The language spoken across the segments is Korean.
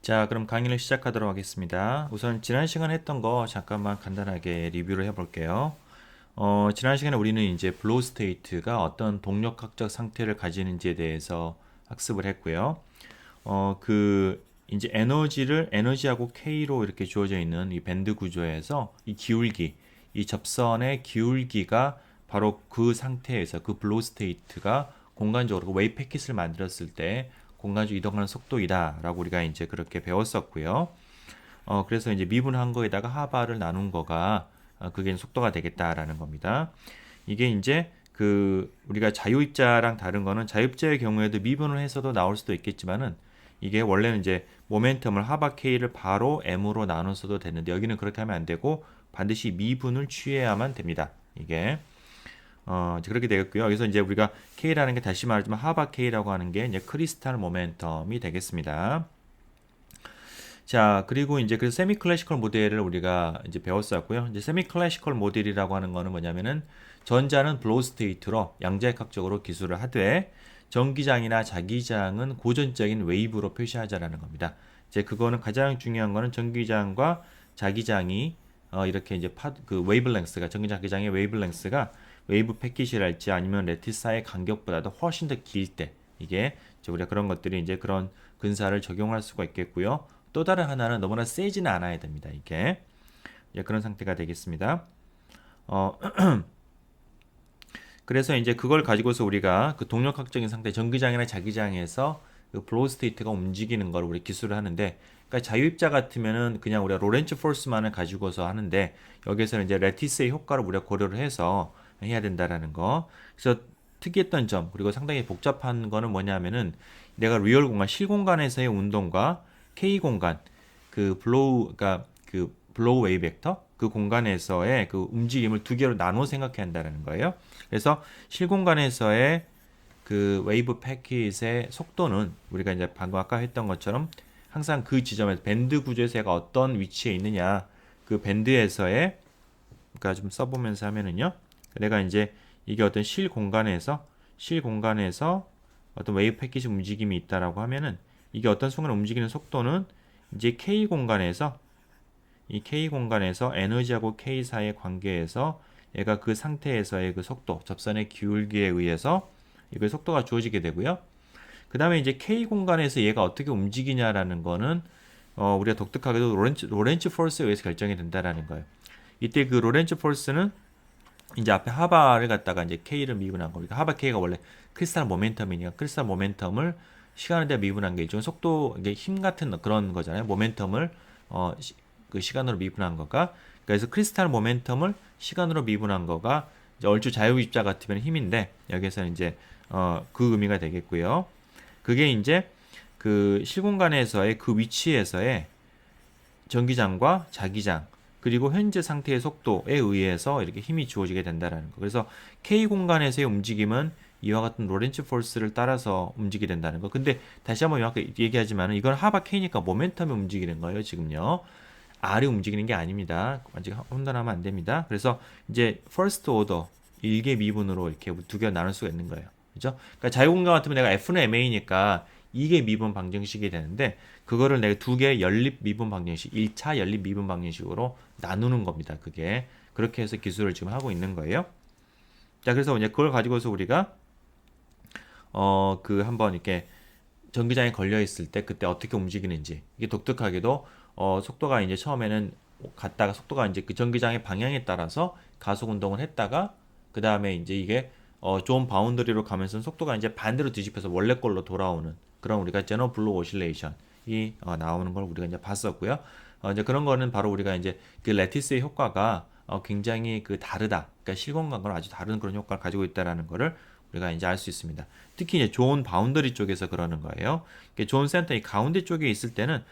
자, 그럼 강의를 시작하도록 하겠습니다. 우선 지난 시간에 했던 거 잠깐만 간단하게 리뷰를 해볼게요. 지난 시간에 우리는 이제 플로우 스테이트가 어떤 동력학적 상태를 가지는지에 대해서 학습을 했고요. 이제 에너지하고 K로 이렇게 주어져 있는 이 밴드 구조에서 이 기울기, 이 접선의 기울기가 바로 그 상태에서 그 플로우 스테이트가 공간적으로 웨이브 패킷을 만들었을 때 공간적으로 이동하는 속도이다라고 우리가 이제 그렇게 배웠었고요. 그래서 이제 미분한 거에다가 하바를 나눈 거가 그게 속도가 되겠다라는 겁니다. 이게 이제 우리가 자유입자랑 다른 거는 자유입자의 경우에도 미분을 해서도 나올 수도 있겠지만은 이게 원래는 이제 모멘텀을 하바 K를 바로 M으로 나눠서도 되는데 여기는 그렇게 하면 안 되고 반드시 미분을 취해야만 됩니다. 이게 이제 그렇게 되겠고요. 여기서 이제 우리가 K라는 게 다시 말하자면 하바 K라고 하는 게 이제 크리스탈 모멘텀이 되겠습니다. 자, 그리고 이제 그 세미 클래시컬 모델을 우리가 이제 배웠었고요. 이제 세미 클래시컬 모델이라고 하는 거는 뭐냐면은 전자는 블로우 스테이트로 양자역학적으로 기술을 하되 전기장이나 자기장은 고전적인 웨이브로 표시하자라는 겁니다. 이제 그거는 가장 중요한 거는 전기장과 자기장이 이렇게 이제 그 웨이블랭스가 전기자기장의 웨이블랭스가 웨이브 패킷이랄지 아니면 레티사의 간격보다도 훨씬 더 길 때 이게 이제 우리가 그런 것들이 이제 그런 근사를 적용할 수가 있겠고요. 또 다른 하나는 너무나 세지는 않아야 됩니다. 이게 그런 상태가 되겠습니다. 어, 그래서 이제 그걸 가지고서 우리가 그 동력학적인 상태, 전기장이나 자기장에서 그 플로우 스테이트가 움직이는 걸 우리 기술을 하는데, 그러니까 자유입자 같으면은 그냥 우리가 로렌츠 포스만을 가지고서 하는데 여기서는 이제 레티스의 효과를 우리가 고려를 해서 해야 된다라는 거. 그래서 특이했던 점 그리고 상당히 복잡한 거는 뭐냐면은 내가 리얼 공간, 실공간에서의 운동과 K 공간, 그러니까 그 블로우 웨이 벡터 그 공간에서의 그 움직임을 두 개로 나눠 생각해야 한다는 거예요. 그래서 실공간에서의 그 웨이브 패킷의 속도는 우리가 이제 방금 아까 했던 것처럼 항상 그 지점에서 밴드 구조에서 얘가 어떤 위치에 있느냐 그 밴드에서의 그러니까 좀 써보면서 하면은요. 내가 이제 이게 어떤 실공간에서 어떤 웨이브 패킷 움직임이 있다라고 하면은 이게 어떤 순간에 움직이는 속도는 이제 K 공간에서 이 K 공간에서 에너지하고 K 사이의 관계에서 얘가 그 상태에서의 그 속도, 접선의 기울기에 의해서 이거 속도가 주어지게 되고요. 그 다음에 이제 K 공간에서 얘가 어떻게 움직이냐라는 거는 우리가 독특하게도 로렌츠 포스에 의해서 결정이 된다라는 거예요. 이때 그 로렌츠 포스는 이제 앞에 하바를 갖다가 이제 K를 미분한 거니까 하바 K가 원래 크리스탈 모멘텀이니까 크리스탈 모멘텀을 시간에 대해 미분한 게 일종의 속도, 이게 힘 같은 그런 거잖아요. 모멘텀을 그 시간으로 미분한 거가 그래서 크리스탈 모멘텀을 시간으로 미분한 거가 이제 얼추 자유입자 같으면 힘인데 여기서 이제 그 의미가 되겠고요. 그게 이제 그 실공간에서의 그 위치에서의 전기장과 자기장 그리고 현재 상태의 속도에 의해서 이렇게 힘이 주어지게 된다라는 거. 그래서 K 공간에서의 움직임은 이와 같은 로렌츠 포스를 따라서 움직이게 된다는 거. 근데 다시 한번 아까 얘기하지만 이건 하바 K니까 모멘텀이 움직이는 거예요, 지금요. R이 움직이는 게 아닙니다. 완전히 혼돈하면 안 됩니다. 그래서 이제 first order 일개 미분으로 이렇게 두 개 나눌 수가 있는 거예요. 그죠? 그러니까 자유공간 같으면 내가 F는 MA니까 2개 미분 방정식이 되는데 그거를 내가 두 개 연립 미분 방정식, 1차 연립 미분 방정식으로 나누는 겁니다. 그게 그렇게 해서 기술을 지금 하고 있는 거예요. 자, 그래서 이제 그걸 가지고서 우리가 한번 이렇게 전기장에 걸려 있을 때 그때 어떻게 움직이는지 이게 독특하게도 속도가 이제 처음에는 갔다가 속도가 이제 그 전기장의 방향에 따라서 가속 운동을 했다가 그 다음에 이제 이게 좋은 바운더리로 가면서 속도가 이제 반대로 뒤집혀서 원래 걸로 돌아오는 그런 우리가 제너 블루 오실레이션이 나오는 걸 우리가 이제 봤었고요. 이제 그런 거는 바로 우리가 이제 그 레티스의 효과가 굉장히 그 다르다. 그러니까 실공간과는 아주 다른 그런 효과를 가지고 있다라는 거를 우리가 이제 알 수 있습니다. 특히 이제 존 바운더리 쪽에서 그러는 거예요. 존 센터 이 가운데 쪽에 있을 때는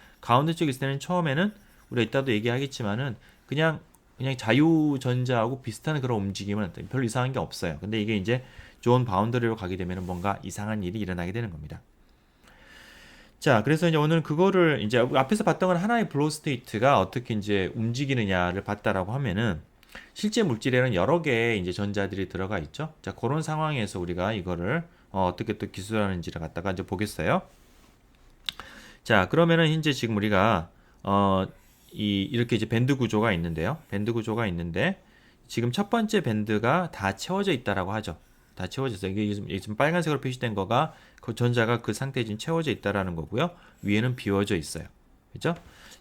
처음에는 우리가 이따도 얘기하겠지만은 그냥 자유전자하고 비슷한 그런 움직임은 별로 이상한 게 없어요. 근데 이게 이제 존 바운더리로 가게 되면 뭔가 이상한 일이 일어나게 되는 겁니다. 자, 그래서 이제 오늘 그거를 이제 앞에서 봤던 건 하나의 블로우 스테이트가 어떻게 이제 움직이느냐를 봤다라고 하면은 실제 물질에는 여러 개의 이제 전자들이 들어가 있죠. 자, 그런 상황에서 우리가 이거를 떻게또 기술하는지를 갖다가 이제 보겠어요. 자, 그러면은 현재 지금 우리가 이렇게 이제 밴드 구조가 있는데요. 밴드 구조가 있는데 지금 첫 번째 밴드가 다 채워져 있다라고 하죠. 다 채워졌어요. 이게 지금 빨간색으로 표시된 거가 그 전자가 그 상태에 지금 채워져 있다라는 거고요. 위에는 비워져 있어요. 그죠?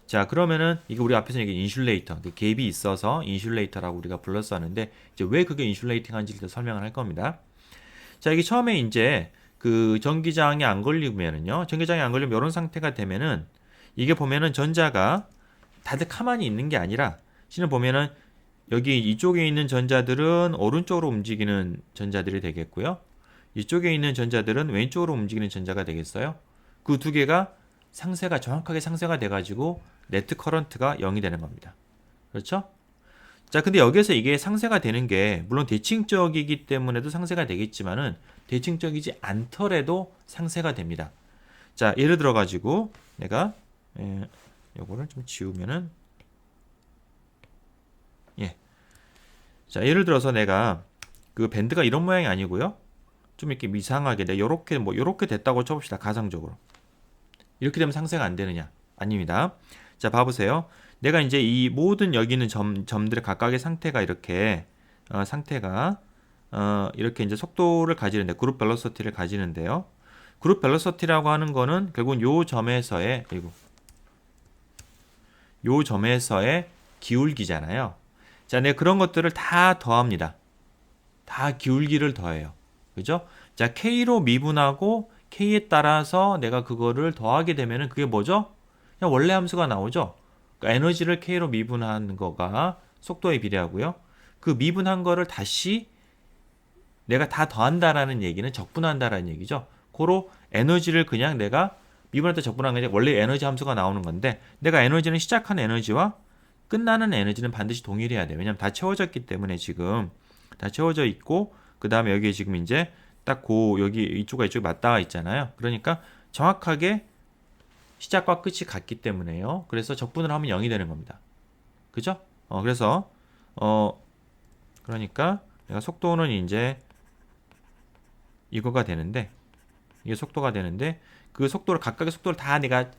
자, 그러면은 이게 우리 앞에서 이게 인슐레이터, 갭이 있어서 인슐레이터라고 우리가 불렀었는데 이제 왜 그게 인슐레이팅한지를 설명을 할 겁니다. 자, 이게 처음에 이제 그 전기장에 안 걸리면은요. 전기장에 안 걸리면 이런 상태가 되면은 이게 보면은 전자가 다들 가만히 있는 게 아니라 실은 보면은 여기 이쪽에 있는 전자들은 오른쪽으로 움직이는 전자들이 되겠고요. 이쪽에 있는 전자들은 왼쪽으로 움직이는 전자가 되겠어요. 그 두 개가 상쇄가 정확하게 상쇄가 돼가지고 네트 커런트가 0이 되는 겁니다. 그렇죠? 자, 근데 여기서 이게 상쇄가 되는 게 물론 대칭적이기 때문에도 상쇄가 되겠지만은 대칭적이지 않더라도 상쇄가 됩니다. 자, 예를 들어 가지고 내가 요거를 좀 지우면은 예. 자, 예를 들어서 내가 그 밴드가 이런 모양이 아니고요. 좀 이렇게 이상하게 내가 요렇게 됐다고 쳐봅시다. 가상적으로. 이렇게 되면 상쇄가 안 되느냐? 아닙니다. 자, 봐보세요. 내가 이제 이 모든 여기 있는 점들의 각각의 상태가 이렇게 상태가 이렇게 이제 속도를 가지는데 그룹 벨로시티를 가지는데요. 그룹 벨로시티라고 하는 거는 결국은 요 점에서의 기울기잖아요. 자, 내가 그런 것들을 다 더합니다. 다 기울기를 더해요. 그죠? 자, K로 미분하고 K에 따라서 내가 그거를 더하게 되면은 그게 뭐죠? 그냥 원래 함수가 나오죠? 그러니까 에너지를 K로 미분한 거가 속도에 비례하고요. 그 미분한 거를 다시 내가 다 더한다라는 얘기는 적분한다라는 얘기죠. 고로 에너지를 그냥 내가 미분할 때 적분한 게 원래 에너지 함수가 나오는 건데 내가 에너지는 시작한 에너지와 끝나는 에너지는 반드시 동일해야 돼요. 왜냐면 다 채워졌기 때문에 지금 다 채워져 있고 그 다음에 여기에 지금 이제 딱 여기 이쪽과 이쪽이 맞닿아 있잖아요. 그러니까 정확하게 시작과 끝이 같기 때문에요. 그래서 적분을 하면 0이 되는 겁니다. 그죠? 그래서 그러니까 내가 속도는 이제 이거가 되는데 이게 속도가 되는데 그 속도를 각각의 속도를 다 내가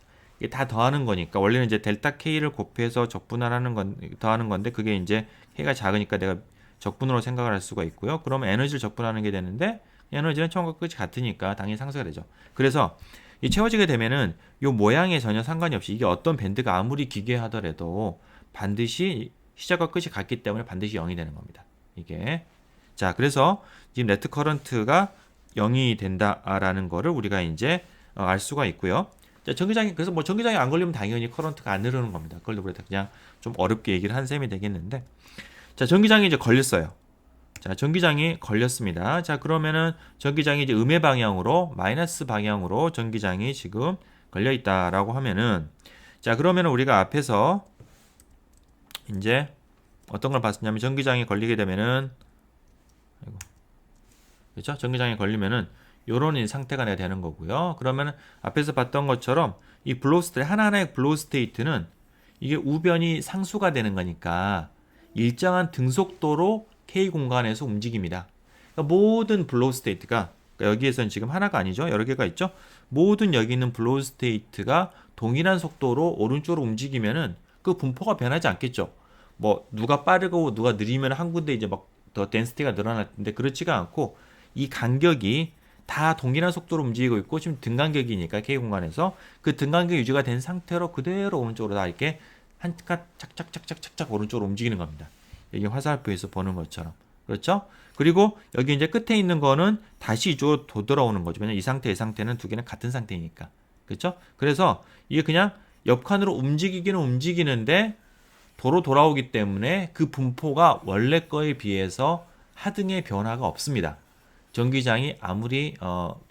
다 더하는 거니까 원래는 이제 델타 K를 곱해서 더하는 건데 그게 이제 K가 작으니까 내가 적분으로 생각을 할 수가 있고요. 그러면 에너지를 적분하는 게 되는데 에너지는 처음과 끝이 같으니까 당연히 상쇄가 되죠. 그래서 이 채워지게 되면은 이 모양에 전혀 상관이 없이 이게 어떤 밴드가 아무리 기괴하더라도 반드시 시작과 끝이 같기 때문에 반드시 0이 되는 겁니다. 이게 자, 그래서 지금 네트 커런트가 0이 된다라는 거를 우리가 이제 알 수가 있고요. 자, 그래서 뭐 전기장에 안 걸리면 당연히 커런트가 안 흐르는 겁니다. 그걸 우리가 그냥 좀 어렵게 얘기를 한 셈이 되겠는데, 자, 전기장이 이제 걸렸어요. 자, 전기장이 걸렸습니다. 자, 그러면은 전기장이 이제 음의 방향으로 마이너스 방향으로 전기장이 지금 걸려 있다라고 하면은, 자, 그러면은 우리가 앞에서 이제 어떤 걸 봤었냐면 전기장이 걸리게 되면은 그렇죠? 전기장에 걸리면은 요런 상태가 내가 되는 거고요. 그러면은 앞에서 봤던 것처럼 이 하나하나의 블로우 스테이트는 이게 우변이 상수가 되는 거니까 일정한 등속도로 K 공간에서 움직입니다. 그러니까 모든 블로우 스테이트가 그러니까 여기에서는 지금 하나가 아니죠. 여러 개가 있죠. 모든 여기 있는 블로우 스테이트가 동일한 속도로 오른쪽으로 움직이면은 그 분포가 변하지 않겠죠. 뭐 누가 빠르고 누가 느리면 한 군데 이제 막 더 덴시티가 늘어날 텐데 그렇지가 않고 이 간격이 다 동일한 속도로 움직이고 있고 지금 등간격이니까 K 공간에서 그 등간격 유지가 된 상태로 그대로 오른쪽으로 다 이렇게 한 칸 착착착착착착 오른쪽으로 움직이는 겁니다. 여기 화살표에서 보는 것처럼 그렇죠? 그리고 여기 이제 끝에 있는 거는 다시 이쪽으로 되돌아오는 거죠. 왜냐면 이 상태는 두 개는 같은 상태이니까 그렇죠? 그래서 이게 그냥 옆칸으로 움직이기는 움직이는데 도로 돌아오기 때문에 그 분포가 원래 거에 비해서 하등의 변화가 없습니다. 전기장이 아무리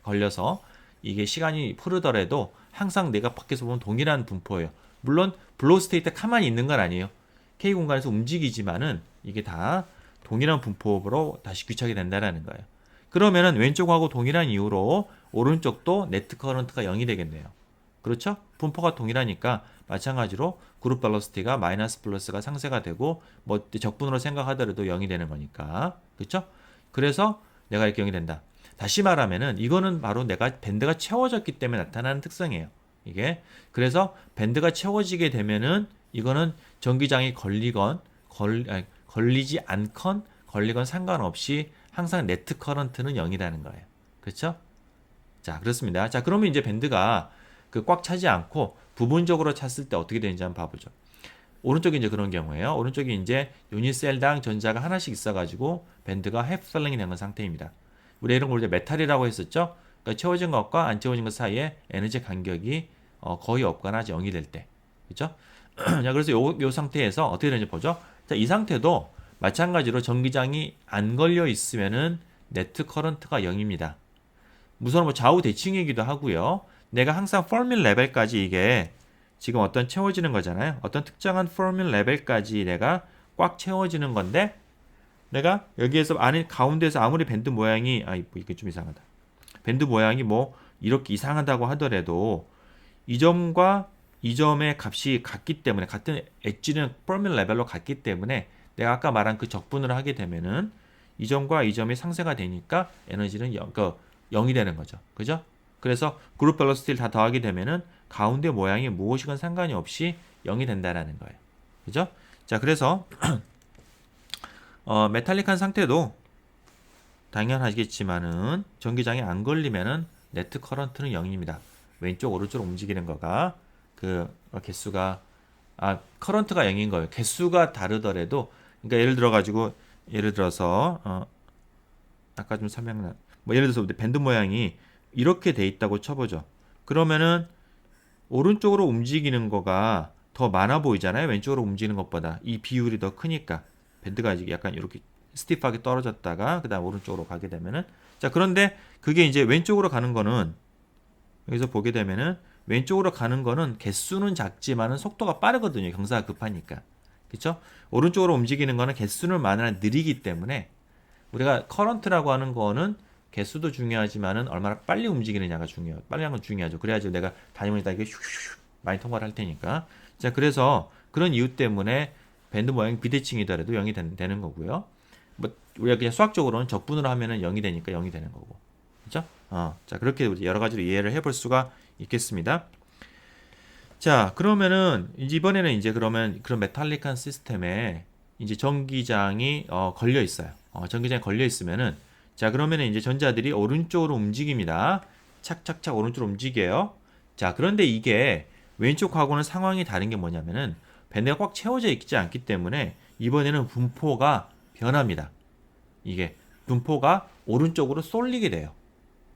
걸려서 이게 시간이 흐르더라도 항상 내가 밖에서 보면 동일한 분포예요. 물론 블로우 스테이트 가만히 있는 건 아니에요. K 공간에서 움직이지만은 이게 다 동일한 분포로 다시 귀착이 된다는 거예요. 그러면은 왼쪽하고 동일한 이유로 오른쪽도 네트 커런트가 0이 되겠네요. 그렇죠? 분포가 동일하니까 마찬가지로 그룹 벨로시티가 마이너스 플러스가 상쇄가 되고 뭐 적분으로 생각하더라도 0이 되는 거니까. 그렇죠? 그래서 내가 이렇게 0이 된다. 다시 말하면은 이거는 바로 내가 밴드가 채워졌기 때문에 나타나는 특성이에요. 이게. 그래서 밴드가 채워지게 되면은 이거는 전기장이 걸리지 않건 걸리건 상관없이 항상 네트 커런트는 0이라는 거예요. 그렇죠? 자, 그렇습니다. 자, 그러면 이제 밴드가 그 꽉 차지 않고 부분적으로 찼을 때 어떻게 되는지 한번 봐보죠. 오른쪽이 이제 그런 경우예요. 오른쪽이 이제 유닛셀당 전자가 하나씩 있어가지고 밴드가 햅셀링이 되는 상태입니다. 우리 이런 걸 이제 메탈이라고 했었죠. 그러니까 채워진 것과 안 채워진 것 사이에 에너지 간격이 거의 없거나 0이 될 때, 그렇죠? 자, 그래서 요 상태에서 어떻게 되는지 보죠. 자, 이 상태도 마찬가지로 전기장이 안 걸려 있으면은 네트 커런트가 0입니다. 우선 뭐 좌우 대칭이기도 하고요. 내가 항상 포밀 레벨까지 이게 지금 어떤 채워지는 거잖아요. 어떤 특정한 포밀 레벨까지 내가 꽉 채워지는 건데 내가 여기에서 안에 가운데서 아무리 밴드 모양이 이게 좀 이상하다. 밴드 모양이 뭐 이렇게 이상하다고 하더라도 이 점과 이 점의 값이 같기 때문에 같은 엣지는 포밀 레벨로 같기 때문에 내가 아까 말한 그 적분을 하게 되면은 이 점과 이 점이 상쇄가 되니까 에너지는 0이 되는 거죠. 그죠? 그래서 그룹 벨로시티를 다 더하게 되면은 가운데 모양이 무엇이건 상관이 없이 0이 된다라는 거예요. 그죠? 자, 그래서 메탈릭한 상태도 당연하겠지만은 전기장에 안 걸리면은 네트 커런트는 0입니다. 왼쪽 오른쪽 움직이는 거가 그 개수가 커런트가 0인 거예요. 개수가 다르더라도 그러니까 예를 들어서 아까 좀 설명한 뭐 예를 들어서 밴드 모양이 이렇게 돼 있다고 쳐보죠. 그러면은 오른쪽으로 움직이는 거가 더 많아 보이잖아요. 왼쪽으로 움직이는 것보다 이 비율이 더 크니까 밴드가 약간 이렇게 스티프하게 떨어졌다가 그다음 오른쪽으로 가게 되면은 자, 그런데 그게 이제 왼쪽으로 가는 거는 여기서 보게 되면은 왼쪽으로 가는 거는 개수는 작지만은 속도가 빠르거든요. 경사가 급하니까. 그렇죠? 오른쪽으로 움직이는 거는 개수는 많으나 느리기 때문에 우리가 커런트라고 하는 거는 개수도 중요하지만은 얼마나 빨리 움직이느냐가 중요해요. 빨리 하는 건 중요하죠. 그래야지 내가 다니면서 이게 슉슉슉 많이 통과를 할 테니까. 자, 그래서 그런 이유 때문에 밴드 모양이 비대칭이더라도 0이 되는 거고요. 뭐 우리가 그냥 수학적으로는 적분으로 하면은 0이 되니까 0이 되는 거고. 그죠? 자, 그렇게 여러 가지로 이해를 해볼 수가 있겠습니다. 자, 그러면은 이번에는 이제 그러면 그런 메탈릭한 시스템에 이제 전기장이 걸려 있어요. 전기장이 걸려 있으면은 자, 그러면은 이제 전자들이 오른쪽으로 움직입니다. 착착착 오른쪽으로 움직여요. 자, 그런데 이게 왼쪽하고는 상황이 다른 게 뭐냐면은 밴드가 꽉 채워져 있지 않기 때문에 이번에는 분포가 변합니다. 이게 분포가 오른쪽으로 쏠리게 돼요.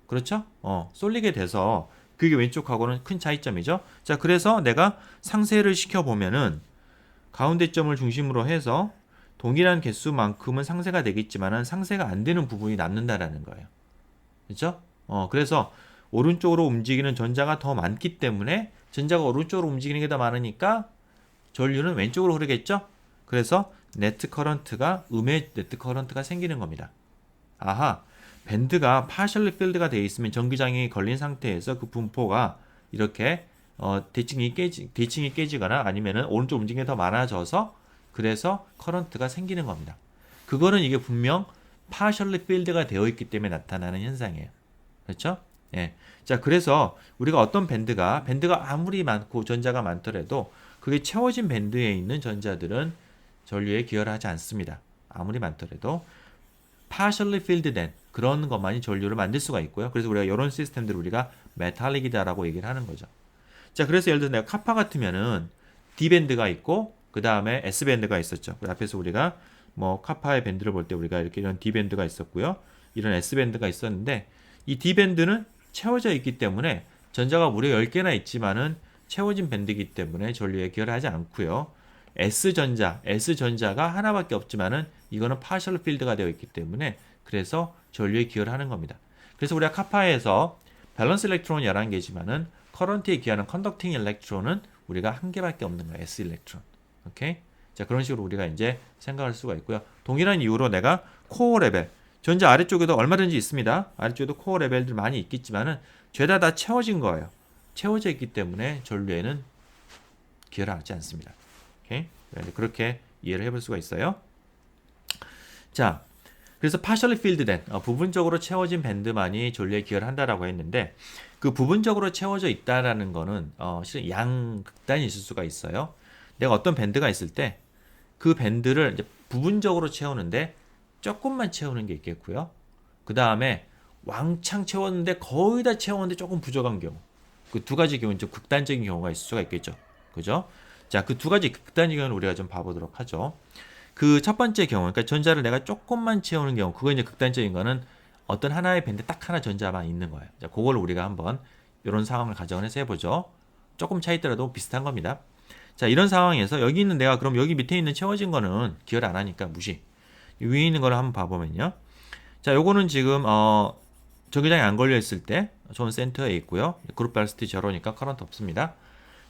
그렇죠? 쏠리게 돼서 그게 왼쪽하고는 큰 차이점이죠. 자, 그래서 내가 상쇄를 시켜보면은 가운데 점을 중심으로 해서 동일한 개수만큼은 상쇄가 되겠지만은 상쇄가 안 되는 부분이 남는다라는 거예요. 그렇죠? 그래서 오른쪽으로 움직이는 전자가 더 많기 때문에 전자가 오른쪽으로 움직이는 게 더 많으니까 전류는 왼쪽으로 흐르겠죠? 그래서 네트 커런트가 음의 네트 커런트가 생기는 겁니다. 아하, 밴드가 파셜리 필드가 되어 있으면 전기장이 걸린 상태에서 그 분포가 이렇게 대칭이 깨지거나 아니면은 오른쪽 움직임이 더 많아져서 그래서 커런트가 생기는 겁니다. 그거는 이게 분명 파셜리 필드가 되어 있기 때문에 나타나는 현상이에요. 그렇죠? 예. 자, 그래서 우리가 어떤 밴드가 아무리 많고 전자가 많더라도 그게 채워진 밴드에 있는 전자들은 전류에 기여를 하지 않습니다. 아무리 많더라도 partially filled 된 그런 것만이 전류를 만들 수가 있고요. 그래서 우리가 이런 시스템들을 우리가 메탈릭이다라고 얘기를 하는 거죠. 자, 그래서 예를 들어 내가 카파 같으면은 D밴드가 있고 그 다음에 S밴드가 있었죠. 그 앞에서 우리가 뭐 카파의 밴드를 볼 때 우리가 이렇게 이런 D밴드가 있었고요. 이런 S밴드가 있었는데 이 D밴드는 채워져 있기 때문에 전자가 무려 10개나 있지만은 채워진 밴드이기 때문에 전류에 기여를 하지 않고요. S전자가 하나밖에 없지만은 이거는 파셜 필드가 되어 있기 때문에 그래서 전류에 기여를 하는 겁니다. 그래서 우리가 카파에서 밸런스 일렉트론은 11개지만은 커런트에 기여하는 컨덕팅 일렉트론은 우리가 한 개밖에 없는 거예요. S 일렉트론. 오케이? 자, 그런 식으로 우리가 이제 생각할 수가 있고요. 동일한 이유로 내가 코어 레벨, 전자 아래쪽에도 얼마든지 있습니다. 아래쪽에도 코어 레벨들 많이 있겠지만은 죄다 다 채워진 거예요. 채워져 있기 때문에 전류에는 기여를 하지 않습니다. 오케이? 그렇게 이해를 해볼 수가 있어요. 자, 그래서 partially filled 된 부분적으로 채워진 밴드만이 전류에 기여를 한다라고 했는데 그 부분적으로 채워져 있다라는 거는 실은 양극단이 있을 수가 있어요. 내가 어떤 밴드가 있을 때 그 밴드를 이제 부분적으로 채우는데 조금만 채우는 게 있겠고요. 그 다음에 왕창 채웠는데 거의 다 채웠는데 조금 부족한 경우. 그 두 가지 경우는 좀 극단적인 경우가 있을 수가 있겠죠. 그죠? 자, 그 두 가지 극단적인 경우는 우리가 좀 봐보도록 하죠. 그 첫 번째 경우, 그러니까 전자를 내가 조금만 채우는 경우, 그거 이제 극단적인 거는 어떤 하나의 밴드 딱 하나 전자만 있는 거예요. 자, 그걸 우리가 한번 이런 상황을 가정을 해서 해보죠. 조금 차이 있더라도 비슷한 겁니다. 자, 이런 상황에서 여기 있는 내가 그럼 여기 밑에 있는 채워진 거는 기여를 안 하니까 무시. 위에 있는 거를 한번 봐보면요. 자, 요거는 지금 전기장이 안 걸려 있을 때 존 센터에 있고요. 그룹 벨스티 제로니까 커런트 없습니다.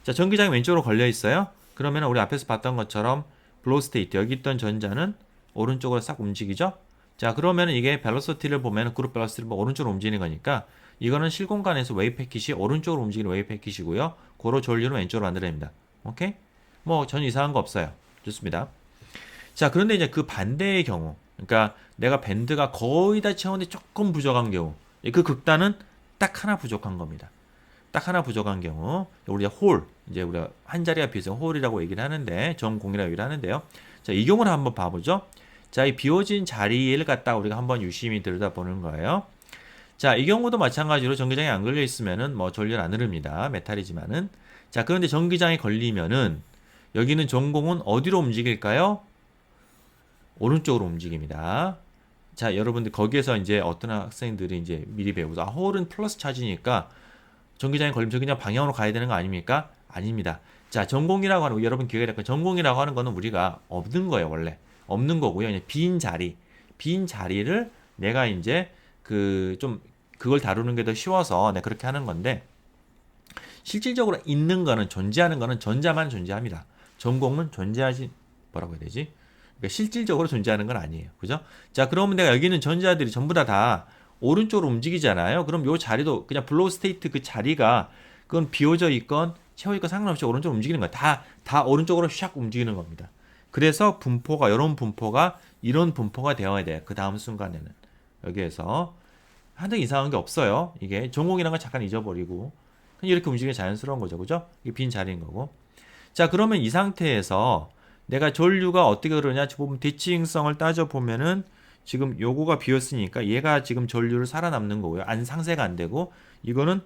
자, 전기장이 왼쪽으로 걸려 있어요. 그러면 우리 앞에서 봤던 것처럼 블로우 스테이트 여기 있던 전자는 오른쪽으로 싹 움직이죠. 자, 그러면 이게 벨로시티를 보면 그룹 벨로시티를 보면 오른쪽으로 움직이는 거니까 이거는 실공간에서 웨이브 패킷이 오른쪽으로 움직이는 웨이브 패킷이고요. 고로 전류는 왼쪽으로 만들어냅니다. 오케이? 뭐 전혀 이상한 거 없어요. 좋습니다. 자, 그런데 이제 그 반대의 경우, 그러니까 내가 밴드가 거의 다 채웠는데 조금 부족한 경우, 그 극단은 딱 하나 부족한 겁니다. 딱 하나 부족한 경우, 우리가 홀, 이제 우리가 한 자리가 비어서 홀이라고 얘기를 하는데, 전공이라고 얘기를 하는데요. 자, 이 경우를 한번 봐보죠. 자, 이 비워진 자리를 갖다가 우리가 한번 유심히 들여다보는 거예요. 자, 이 경우도 마찬가지로 전기장이 안 걸려 있으면은 뭐 전류는 안 흐릅니다. 메탈이지만은. 자, 그런데 전기장이 걸리면은 여기는 전공은 어디로 움직일까요? 오른쪽으로 움직입니다. 자, 여러분들 거기에서 이제 어떤 학생들이 이제 미리 배우죠. 아, 홀은 플러스 차지니까 전기장이 걸리면 전기장 방향으로 가야 되는 거 아닙니까? 아닙니다. 자, 전공이라고 하는 거, 여러분 기억해야 될 거, 전공이라고 하는 거는 우리가 없는 거예요, 원래. 없는 거고요. 그냥 빈 자리를 내가 이제 그걸 다루는 게 더 쉬워서 내가 그렇게 하는 건데, 실질적으로 있는 거는, 존재하는 거는 전자만 존재합니다. 전공은 존재하지, 뭐라고 해야 되지? 그러니까 실질적으로 존재하는 건 아니에요. 그죠? 자, 그러면 내가 여기 있는 전자들이 전부 다 오른쪽으로 움직이잖아요. 그럼 요 자리도 그냥 블로우 스테이트 그 자리가 그건 비워져 있건 채워 있건 상관없이 오른쪽으로 움직이는 거야. 다 오른쪽으로 샥 움직이는 겁니다. 그래서 분포가, 이런 분포가 되어야 돼요. 그 다음 순간에는. 여기에서 하여튼 이상한 게 없어요. 이게 전공이란 걸 잠깐 잊어버리고 그냥 이렇게 움직이는 게 자연스러운 거죠. 그죠? 이게 빈 자리인 거고. 자, 그러면 이 상태에서 내가 전류가 어떻게 그러냐 보면 대칭성을 따져보면은 지금 요거가 비었으니까 얘가 지금 전류를 살아남는 거고요. 상쇄가 안 되고 이거는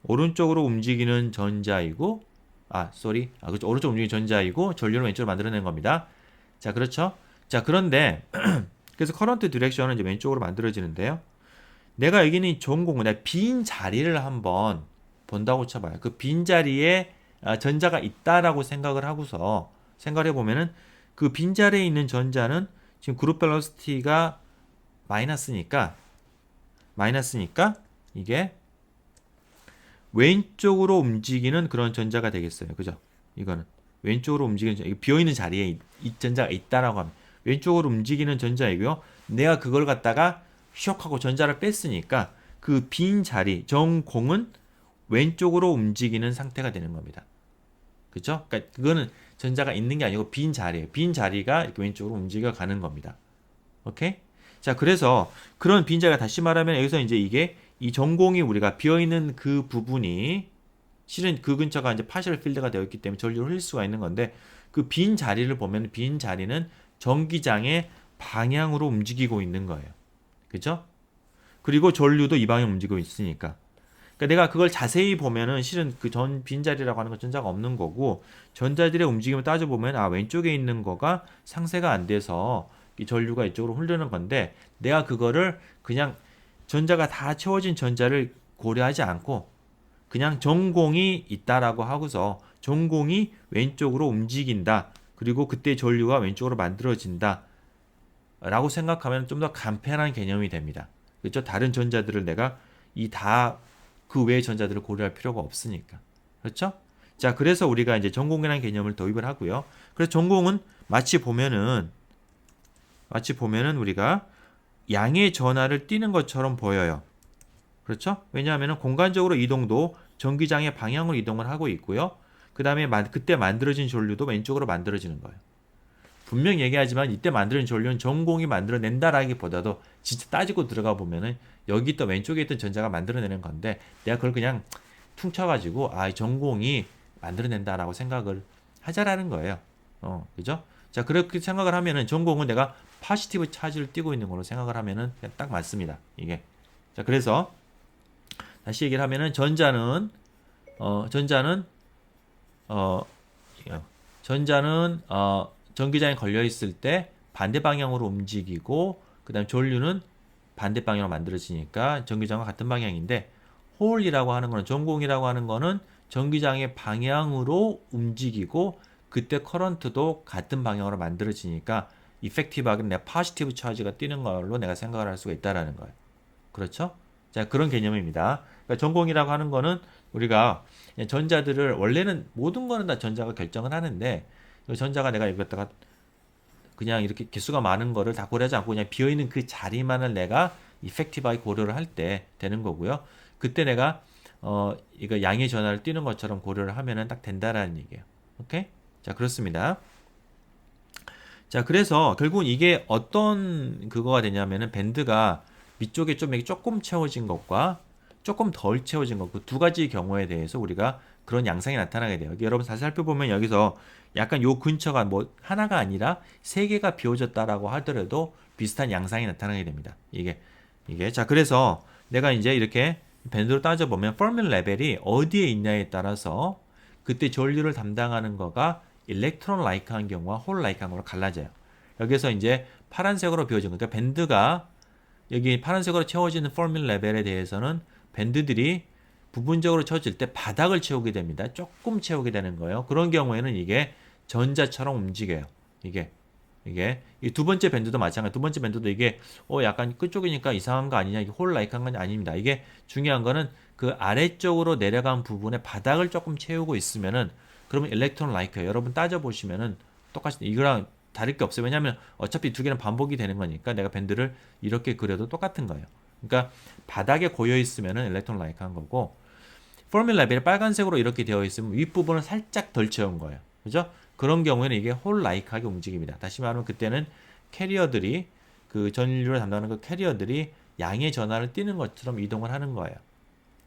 오른쪽으로 움직이는 전자이고 그렇죠. 오른쪽 움직이는 전자이고 전류를 왼쪽으로 만들어낸 겁니다. 자, 그렇죠. 자, 그런데 그래서 커런트 디렉션은 이제 왼쪽으로 만들어지는데요. 내가 여기는 전공을 내가 빈 자리를 한번 본다고 쳐봐요. 그 빈 자리에 전자가 있다라고 생각을 하고서 생각을 해보면은 그 빈자리에 있는 전자는 지금 그룹 벨로시티가 마이너스니까 이게 왼쪽으로 움직이는 그런 전자가 되겠어요. 그죠? 이거는 왼쪽으로 움직이는 비어있는 자리에 이 전자가 있다라고 하면 왼쪽으로 움직이는 전자이고요. 내가 그걸 갖다가 휘적하고 전자를 뺐으니까 그 빈 자리 전공은 왼쪽으로 움직이는 상태가 되는 겁니다. 그죠? 그러니까 그거는 전자가 있는 게 아니고 빈 자리예요. 빈 자리가 이렇게 왼쪽으로 움직여 가는 겁니다. 오케이? 자, 그래서 그런 빈 자리가 다시 말하면 여기서 이제 이게 이 전공이 우리가 비어 있는 그 부분이 실은 그 근처가 이제 파셜 필드가 되어 있기 때문에 전류를 흘릴 수가 있는 건데 그 빈 자리를 보면 빈 자리는 전기장의 방향으로 움직이고 있는 거예요. 그죠? 그리고 전류도 이 방향으로 움직이고 있으니까. 그러니까 내가 그걸 자세히 보면은 실은 그 빈자리라고 하는 건 전자가 없는 거고 전자들의 움직임을 따져보면 왼쪽에 있는 거가 상쇄가 안 돼서 이 전류가 이쪽으로 흐르는 건데 내가 그거를 그냥 전자가 다 채워진 전자를 고려하지 않고 그냥 전공이 있다라고 하고서 전공이 왼쪽으로 움직인다. 그리고 그때 전류가 왼쪽으로 만들어진다. 라고 생각하면 좀 더 간편한 개념이 됩니다. 그렇죠? 다른 전자들을 내가 그 외의 전자들을 고려할 필요가 없으니까. 그렇죠? 자, 그래서 우리가 이제 전공이라는 개념을 도입을 하고요. 그래서 전공은 마치 보면은 우리가 양의 전하를 띠는 것처럼 보여요. 그렇죠? 왜냐하면 공간적으로 이동도 전기장의 방향으로 이동을 하고 있고요. 그 다음에 그때 만들어진 전류도 왼쪽으로 만들어지는 거예요. 분명 얘기하지만 이때 만들어낸 전류는 전공이 만들어낸다라기보다도 진짜 따지고 들어가 보면은 여기 있던 왼쪽에 있던 전자가 만들어내는 건데 내가 그걸 그냥 퉁쳐가지고 이 전공이 만들어낸다라고 생각을 하자라는 거예요. 그죠? 자, 그렇게 생각을 하면은 전공은 내가 파시티브 차지를 띄고 있는 걸로 생각을 하면은 그냥 딱 맞습니다. 이게. 자, 그래서 다시 얘기를 하면은 전자는 어, 전자는 전기장에 걸려 있을 때 반대 방향으로 움직이고 그다음 전류는 반대 방향으로 만들어지니까 전기장과 같은 방향인데 홀이라고 하는 거는 전공이라고 하는 거는 전기장의 방향으로 움직이고 그때 커런트도 같은 방향으로 만들어지니까 이펙티브하게 내가 파지티브 차지가 뛰는 걸로 내가 생각을 할 수가 있다라는 거예요. 그렇죠? 자, 그런 개념입니다. 그러니까 전공이라고 하는 거는 우리가 전자들을 원래는 모든 거는 다 전자가 결정을 하는데 전자가 내가 여기다가 그냥 이렇게 개수가 많은 거를 다 고려하지 않고 그냥 비어있는 그 자리만을 내가 이펙티브하게 고려를 할 때 되는 거고요. 그때 내가 이거 양의 전하를 띄는 것처럼 고려를 하면은 딱 된다라는 얘기예요. 오케이? 자, 그렇습니다. 자, 그래서 결국은 이게 어떤 그거가 되냐면은 밴드가 위쪽에 좀 조금 채워진 것과 조금 덜 채워진 것, 그 두 가지 경우에 대해서 우리가 그런 양상이 나타나게 돼요. 여러분 다시 살펴보면 여기서 약간 요 근처가 뭐 하나가 아니라 세 개가 비워졌다라고 하더라도 비슷한 양상이 나타나게 됩니다. 이게 자, 그래서 내가 이제 이렇게 밴드로 따져보면 퍼밀 레벨이 어디에 있냐에 따라서 그때 전류를 담당하는 거가 일렉트론 라이크한 경우와 홀 라이크한 경우로 갈라져요. 여기서 이제 파란색으로 비워진 거니까 밴드가 여기 파란색으로 채워지는 퍼밀 레벨에 대해서는 밴드들이 부분적으로 채워질 때 바닥을 채우게 됩니다. 조금 채우게 되는 거예요. 그런 경우에는 이게 전자처럼 움직여요. 이게 이 두 번째 밴드도 마찬가지. 두 번째 밴드도 이게 약간 끝쪽이니까 이상한 거 아니냐, 이게 홀 라이크한 건 아닙니다. 이게 중요한 거는 그 아래쪽으로 내려간 부분에 바닥을 조금 채우고 있으면은 그러면 일렉트론 라이크예요. 여러분 따져 보시면은 똑같이 이거랑 다를 게 없어요. 왜냐하면 어차피 두 개는 반복이 되는 거니까 내가 밴드를 이렇게 그려도 똑같은 거예요. 그러니까 바닥에 고여 있으면은 일렉트론 라이크한 거고 포뮬 레벨이 빨간색으로 이렇게 되어 있으면 윗부분은 살짝 덜 채운 거예요. 그죠? 그런 경우에는 이게 홀 라이크하게 움직입니다. 다시 말하면 그때는 캐리어들이 그 전류를 담당하는 그 캐리어들이 양의 전하를 띠는 것처럼 이동을 하는 거예요.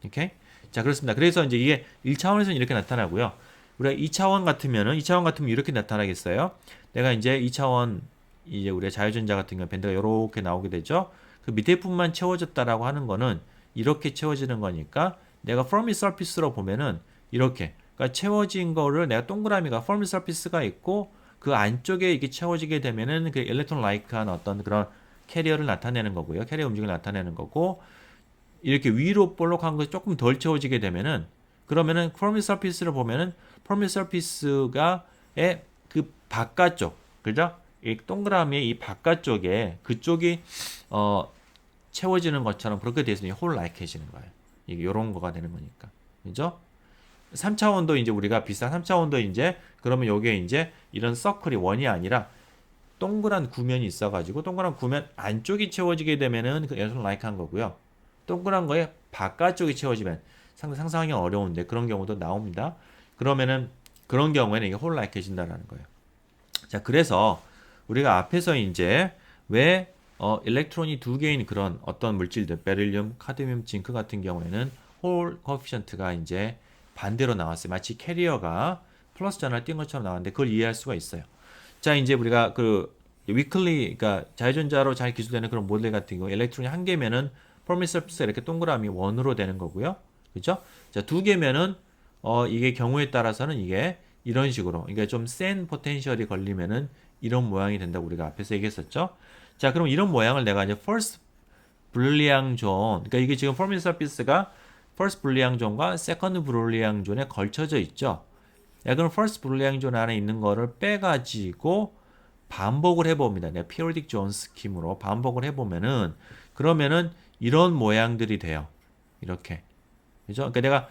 오케이? 자, 그렇습니다. 그래서 이제 이게 1차원에서는 이렇게 나타나고요. 우리가 2차원 같으면 이렇게 나타나겠어요. 내가 이제 2차원 이제 우리가 자유전자 같은 경우 밴드가 이렇게 나오게 되죠. 그 밑에 부분만 채워졌다라고 하는 거는 이렇게 채워지는 거니까 내가 퍼밋 서피스로 보면은 이렇게 그러니까 채워진 거를 내가 동그라미가 퍼밋 서피스가 있고 그 안쪽에 이게 채워지게 되면은 그 일렉트론 라이크한 어떤 그런 캐리어를 나타내는 거고요. 캐리어 움직임을 나타내는 거고 이렇게 위로 볼록한 것이 조금 덜 채워지게 되면은 그러면은 퍼밋 서피스를 보면은 퍼밋 서피스가의 그 바깥쪽, 그죠? 이 동그라미의 이 바깥쪽에 그쪽이 채워지는 것처럼 그렇게 돼서 홀 라이크해지는 거예요. 이게 요런 거가 되는 거니까. 그죠? 3차원도 이제 우리가 비슷한 3차원도 이제 그러면 요게 이제 이런 서클이 원이 아니라 동그란 구면이 있어가지고 동그란 구면 안쪽이 채워지게 되면은 그 일렉트론 라이크한 거고요. 동그란 거에 바깥쪽이 채워지면 상상하기 어려운데 그런 경우도 나옵니다. 그러면은 그런 경우에는 이게 홀 라이크해진다라는 거예요. 자, 그래서 우리가 앞에서 이제 왜 일렉트론이 두 개인 그런 어떤 물질들, 베릴륨, 카드뮴, 징크 같은 경우에는 홀 코에피션트가 이제 반대로 나왔어요. 마치 캐리어가 플러스 전화를 띈 것처럼 나왔는데 그걸 이해할 수가 있어요. 자, 이제 우리가 그 위클리, 그러니까 자유전자로 잘 기술되는 그런 모델 같은 경우 일렉트론이 한 개면은 퍼밋 서피스가 이렇게 동그라미 원으로 되는 거고요. 그죠? 자, 두 개면은 이게 경우에 따라서는 이게 이런 식으로, 그러니까 좀 센 포텐셜이 걸리면은 이런 모양이 된다고 우리가 앞에서 얘기했었죠. 자, 그럼 이런 모양을 내가 이제 first 불리앙 존, 그러니까 이게 지금 퍼밋 서피스가 first 불리앙 존과 second 불리앙 존에 걸쳐져 있죠. 야, 그럼 first 불리앙 존 안에 있는 거를 빼가지고 반복을 해봅니다. 내가 periodic zone 스킴으로 반복을 해보면은 그러면은 이런 모양들이 돼요. 이렇게. 그죠? 그러니까 내가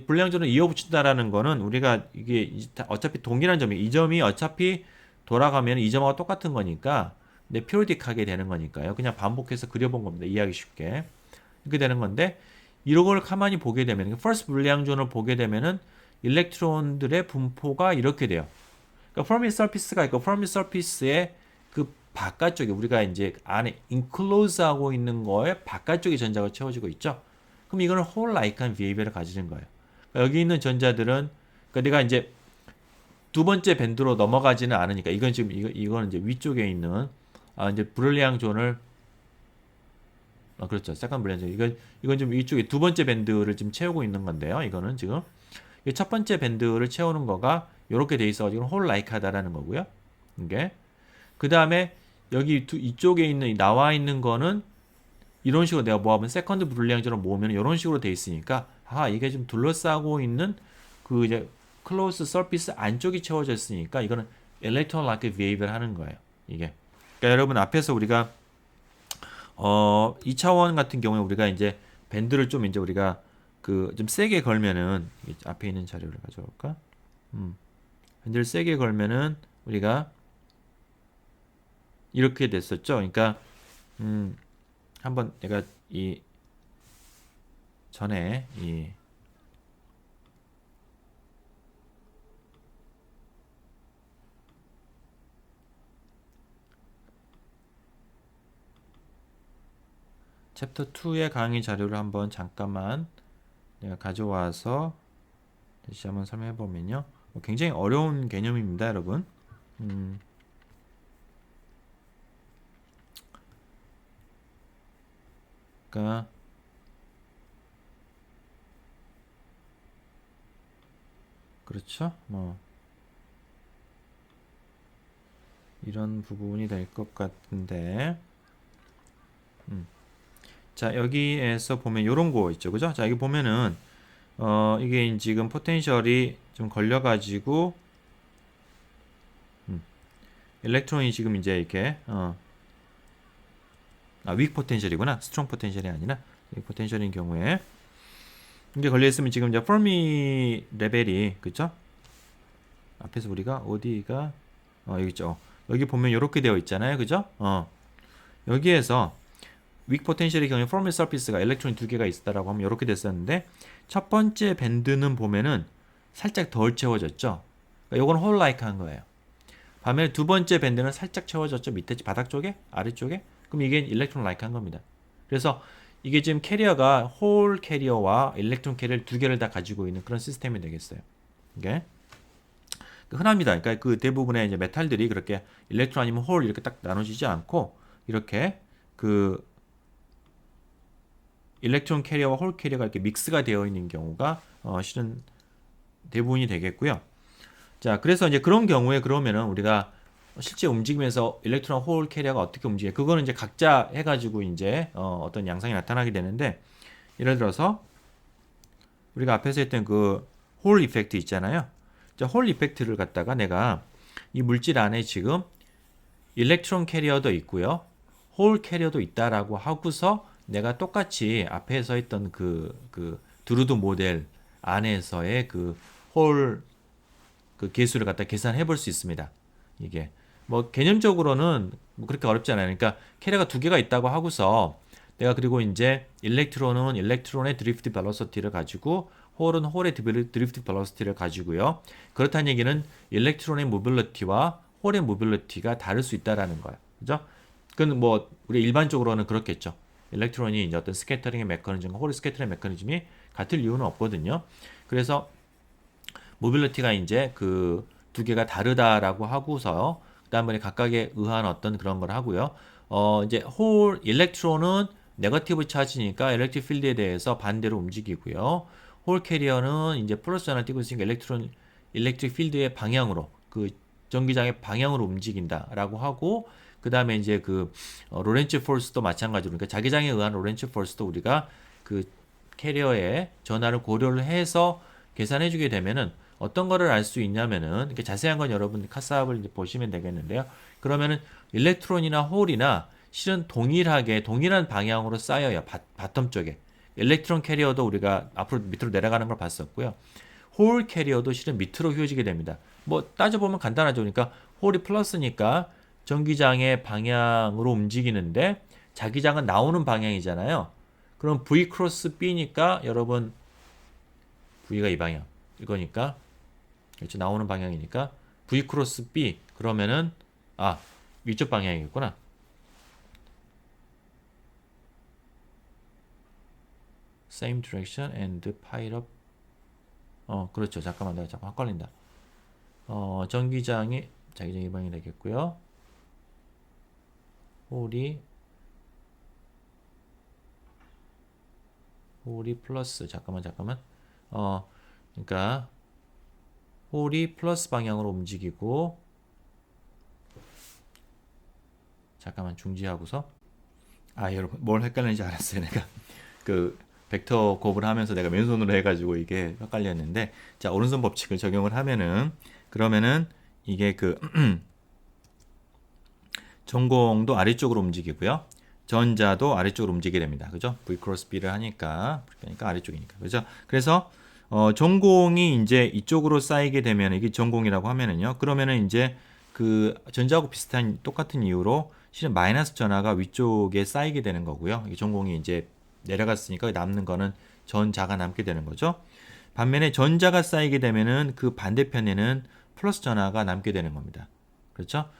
불량전을 이어붙인다라는 거는 우리가 이게 어차피 동일한 점이 이 점이 어차피 돌아가면 이 점하고 똑같은 거니까 근데 피로딕하게 되는 거니까요. 그냥 반복해서 그려본 겁니다. 이해하기 쉽게. 이렇게 되는 건데 이런 걸 가만히 보게 되면 first 불량전을 보게 되면은 일렉트론들의 분포가 이렇게 돼요. 그러니까 permeate surface가 있고 permeate surface의 그 바깥쪽에 우리가 이제 안에 enclose하고 있는 거에 바깥쪽에 전자가 채워지고 있죠. 그럼 이거는 hole-like한 behavior를 가지는 거예요. 그러니까 여기 있는 전자들은 그러니까 내가 이제 두 번째 밴드로 넘어가지는 않으니까 이건 지금 이거는 이제 위쪽에 있는 이제 브릴리앙 존을 그렇죠. 세컨드 브릴리앙 존. 이건 좀 위쪽에 두 번째 밴드를 지금 채우고 있는 건데요. 이거는 지금 첫 번째 밴드를 채우는 거가 이렇게 돼 있어가지고 홀라이크하다라는 거고요. 이게 그 다음에 여기 이쪽에 있는 나와 있는 거는 이런 식으로 내가 모아보면 세컨드 브릴리앙처럼 모으면 이런 식으로 돼 있으니까 이게 좀 둘러싸고 있는 그 이제 클로스 서피스 안쪽이 채워져 있으니까 이거는 일렉트론 라이크 비헤이비어를 하는 거예요. 이게 그러니까 여러분 앞에서 우리가 2차원 같은 경우에 우리가 이제 밴드를 좀 이제 우리가 그 좀 세게 걸면은 앞에 있는 자료를 가져올까? 밴드를 세게 걸면은 우리가 이렇게 됐었죠. 그러니까 한번 내가 이 전에 이 챕터 2의 강의 자료를 한번 잠깐만 내가 가져와서 다시 한번 설명해 보면요. 굉장히 어려운 개념입니다, 여러분. 그러니까 그렇죠? 이런 부분이 될 것 같은데. 자, 여기에서 보면 요런 거 있죠. 그죠? 자, 여기 보면은 이게 지금 포텐셜이 좀 걸려 가지고 일렉트론이 지금 이제 이렇게 윅 포텐셜이구나. 스트롱 포텐셜이 아니라 윅 포텐셜인 경우에 이게 걸려 있으면 지금 이제 퍼미 레벨이 그죠? 앞에서 우리가 어디가 여기 있죠. 여기 보면 이렇게 되어 있잖아요. 그죠? 여기에서 윅 포텐셜의 경우에 퍼미 서피스가 일렉트론 두 개가 있다라고 하면 이렇게 됐었는데 첫 번째 밴드는 보면은 살짝 덜 채워졌죠. 그러니까 요건 홀라이크한 거예요. 반면에 두 번째 밴드는 살짝 채워졌죠. 밑에 바닥 쪽에 아래쪽에. 그럼 이게 일렉트론 라이크한 겁니다. 그래서 이게 지금 캐리어가 홀 캐리어와 일렉트론 캐리어 두 개를 다 가지고 있는 그런 시스템이 되겠어요. 이게 흔합니다. 그러니까 그 대부분의 이제 메탈들이 그렇게 일렉트론 아니면 홀 이렇게 딱 나눠지지 않고 이렇게 그 일렉트론 캐리어와 홀 캐리어가 이렇게 믹스가 되어 있는 경우가 실은 대부분이 되겠고요. 자, 그래서 이제 그런 경우에 그러면은 우리가 실제 움직이면서 일렉트론 홀 캐리어가 어떻게 움직여요? 그거는 이제 각자 해가지고 이제 어떤 양상이 나타나게 되는데 예를 들어서 우리가 앞에서 했던 그 홀 이펙트 있잖아요. 자, 홀 이펙트를 갖다가 내가 이 물질 안에 지금 일렉트론 캐리어도 있고요. 홀 캐리어도 있다라고 하고서 내가 똑같이 앞에서 했던 그 드루드 모델 안에서의 그 홀 그 개수를 갖다 계산해 볼 수 있습니다. 이게 뭐 개념적으로는 뭐 그렇게 어렵지 않아요. 그러니까 캐리어가 두 개가 있다고 하고서 내가 그리고 이제 일렉트론은 일렉트론의 드리프트 벨로시티를 가지고 홀은 홀의 드리프트 벨로시티를 가지고요. 그렇다는 얘기는 일렉트론의 모빌리티와 홀의 모빌리티가 다를 수 있다라는 거예요. 그죠? 그건 뭐 우리 일반적으로는 그렇겠죠. 일렉트론이 이제 어떤 스캐터링의 메커니즘과 홀의 스캐터링 메커니즘이 같을 이유는 없거든요. 그래서 모빌리티가 이제 그 두 개가 다르다라고 하고서 그다음에 각각에 의한 어떤 그런 걸 하고요. 이제 홀 일렉트론은 네거티브 차지니까 일렉트릭 필드에 대해서 반대로 움직이고요. 홀 캐리어는 이제 플러스 전환을 띄고 있으니까 일렉트릭 필드의 방향으로 그 전기장의 방향으로 움직인다라고 하고 그 다음에 이제 그 로렌츠 폴스도 마찬가지로 그러니까 자기장에 의한 로렌츠 폴스도 우리가 그 캐리어의 전하를 고려를 해서 계산해주게 되면은 어떤 거를 알 수 있냐면은 이렇게 자세한 건 여러분 카스압을 이제 보시면 되겠는데요. 그러면은 일렉트론이나 홀이나 실은 동일한 방향으로 쌓여요. 바텀 쪽에 일렉트론 캐리어도 우리가 앞으로 밑으로 내려가는 걸 봤었고요. 홀 캐리어도 실은 밑으로 휘어지게 됩니다. 뭐 따져보면 간단하죠. 그러니까 홀이 플러스니까 전기장의 방향으로 움직이는데 자기장은 나오는 방향이잖아요. 그럼 V 크로스 B니까 여러분 V가 이 방향 이거니까 그렇죠. 나오는 방향이니까 V 크로스 B 그러면은 위쪽 방향이겠구나. same direction and pile up. 그렇죠. 잠깐만, 내가 잠깐 헷갈린다. 전기장이 자기장 이 방향이 되겠고요. 홀이 플러스, 잠깐만. 그러니까 홀이 플러스 방향으로 움직이고, 잠깐만 중지하고서, 여러분 뭘 헷갈리는지 알았어요. 내가 그 벡터 곱을 하면서 내가 맨손으로 해가지고 이게 헷갈렸는데, 자, 오른손 법칙을 적용을 하면은, 그러면은 이게 그 전공도 아래쪽으로 움직이고요. 전자도 아래쪽으로 움직이게 됩니다. 그죠? V 크로스 B를 하니까, 그러니까 아래쪽이니까. 그죠? 그래서 전공이 이제 이쪽으로 쌓이게 되면, 이게 전공이라고 하면은요. 그러면은 이제 그 전자하고 비슷한 똑같은 이유로 실은 마이너스 전하가 위쪽에 쌓이게 되는 거고요. 이 전공이 이제 내려갔으니까 남는 거는 전자가 남게 되는 거죠. 반면에 전자가 쌓이게 되면은 그 반대편에는 플러스 전하가 남게 되는 겁니다. 그렇죠?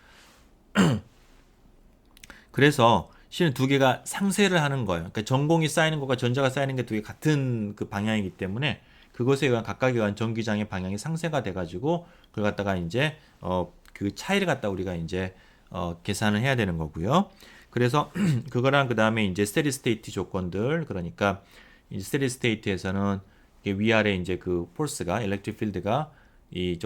그래서 실은 두 개가 상쇄를 하는 거예요. 그러니까 전공이 쌓이는 것과 전자가 쌓이는 게 두 개 같은 그 방향이기 때문에 그것에 의한 각각에 의한 전기장의 방향이 상쇄가 돼가지고 그걸 갖다가 이제 그 차이를 갖다 우리가 이제 계산을 해야 되는 거고요. 그래서 그거랑 그 다음에 이제 스테디 스테이트 조건들, 그러니까 이 스테디 스테이트에서는 위아래 이제 그 폴스가 일렉트릭 필드가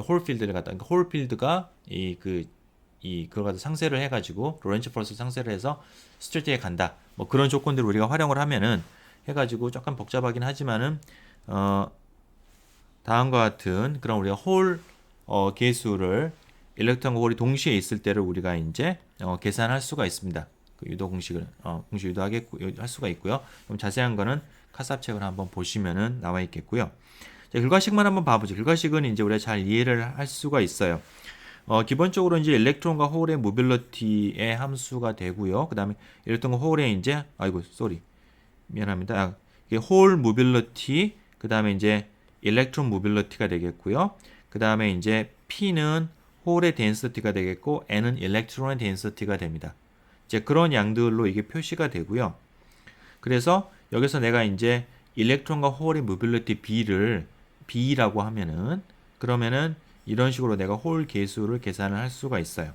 홀 필드를 갖다, 그러니까 홀 필드가 그걸 갖다 상쇄를 해가지고 로렌츠 폴스 상쇄를 해서 스트레이트에 간다. 뭐 그런 조건들을 우리가 활용을 하면은 해가지고 조금 복잡하긴 하지만은 다음과 같은 그런 우리가 홀 개수를 일렉트론과 홀이 동시에 있을 때를 우리가 이제 계산할 수가 있습니다. 그 유도 공식을 공식 유도하겠고 할 수가 있고요. 그럼 자세한 거는 카삽책을 한번 보시면은 나와 있겠고요. 자, 결과식만 한번 봐보죠. 결과식은 이제 우리가 잘 이해를 할 수가 있어요. 기본적으로 이제 일렉트론과 홀의 모빌리티의 함수가 되고요. 그 다음에 일렉트론과 홀의 이제 미안합니다. 이게 홀 모빌리티, 그 다음에 이제 일렉트론 모빌리티가 되겠고요. 그 다음에 이제 P는 홀의 덴시티가 되겠고 N은 일렉트론의 덴시티가 됩니다. 이제 그런 양들로 이게 표시가 되고요. 그래서 여기서 내가 이제 일렉트론과 홀의 모빌리티 B라고 하면은 그러면은 이런 식으로 내가 홀 개수를 계산을 할 수가 있어요.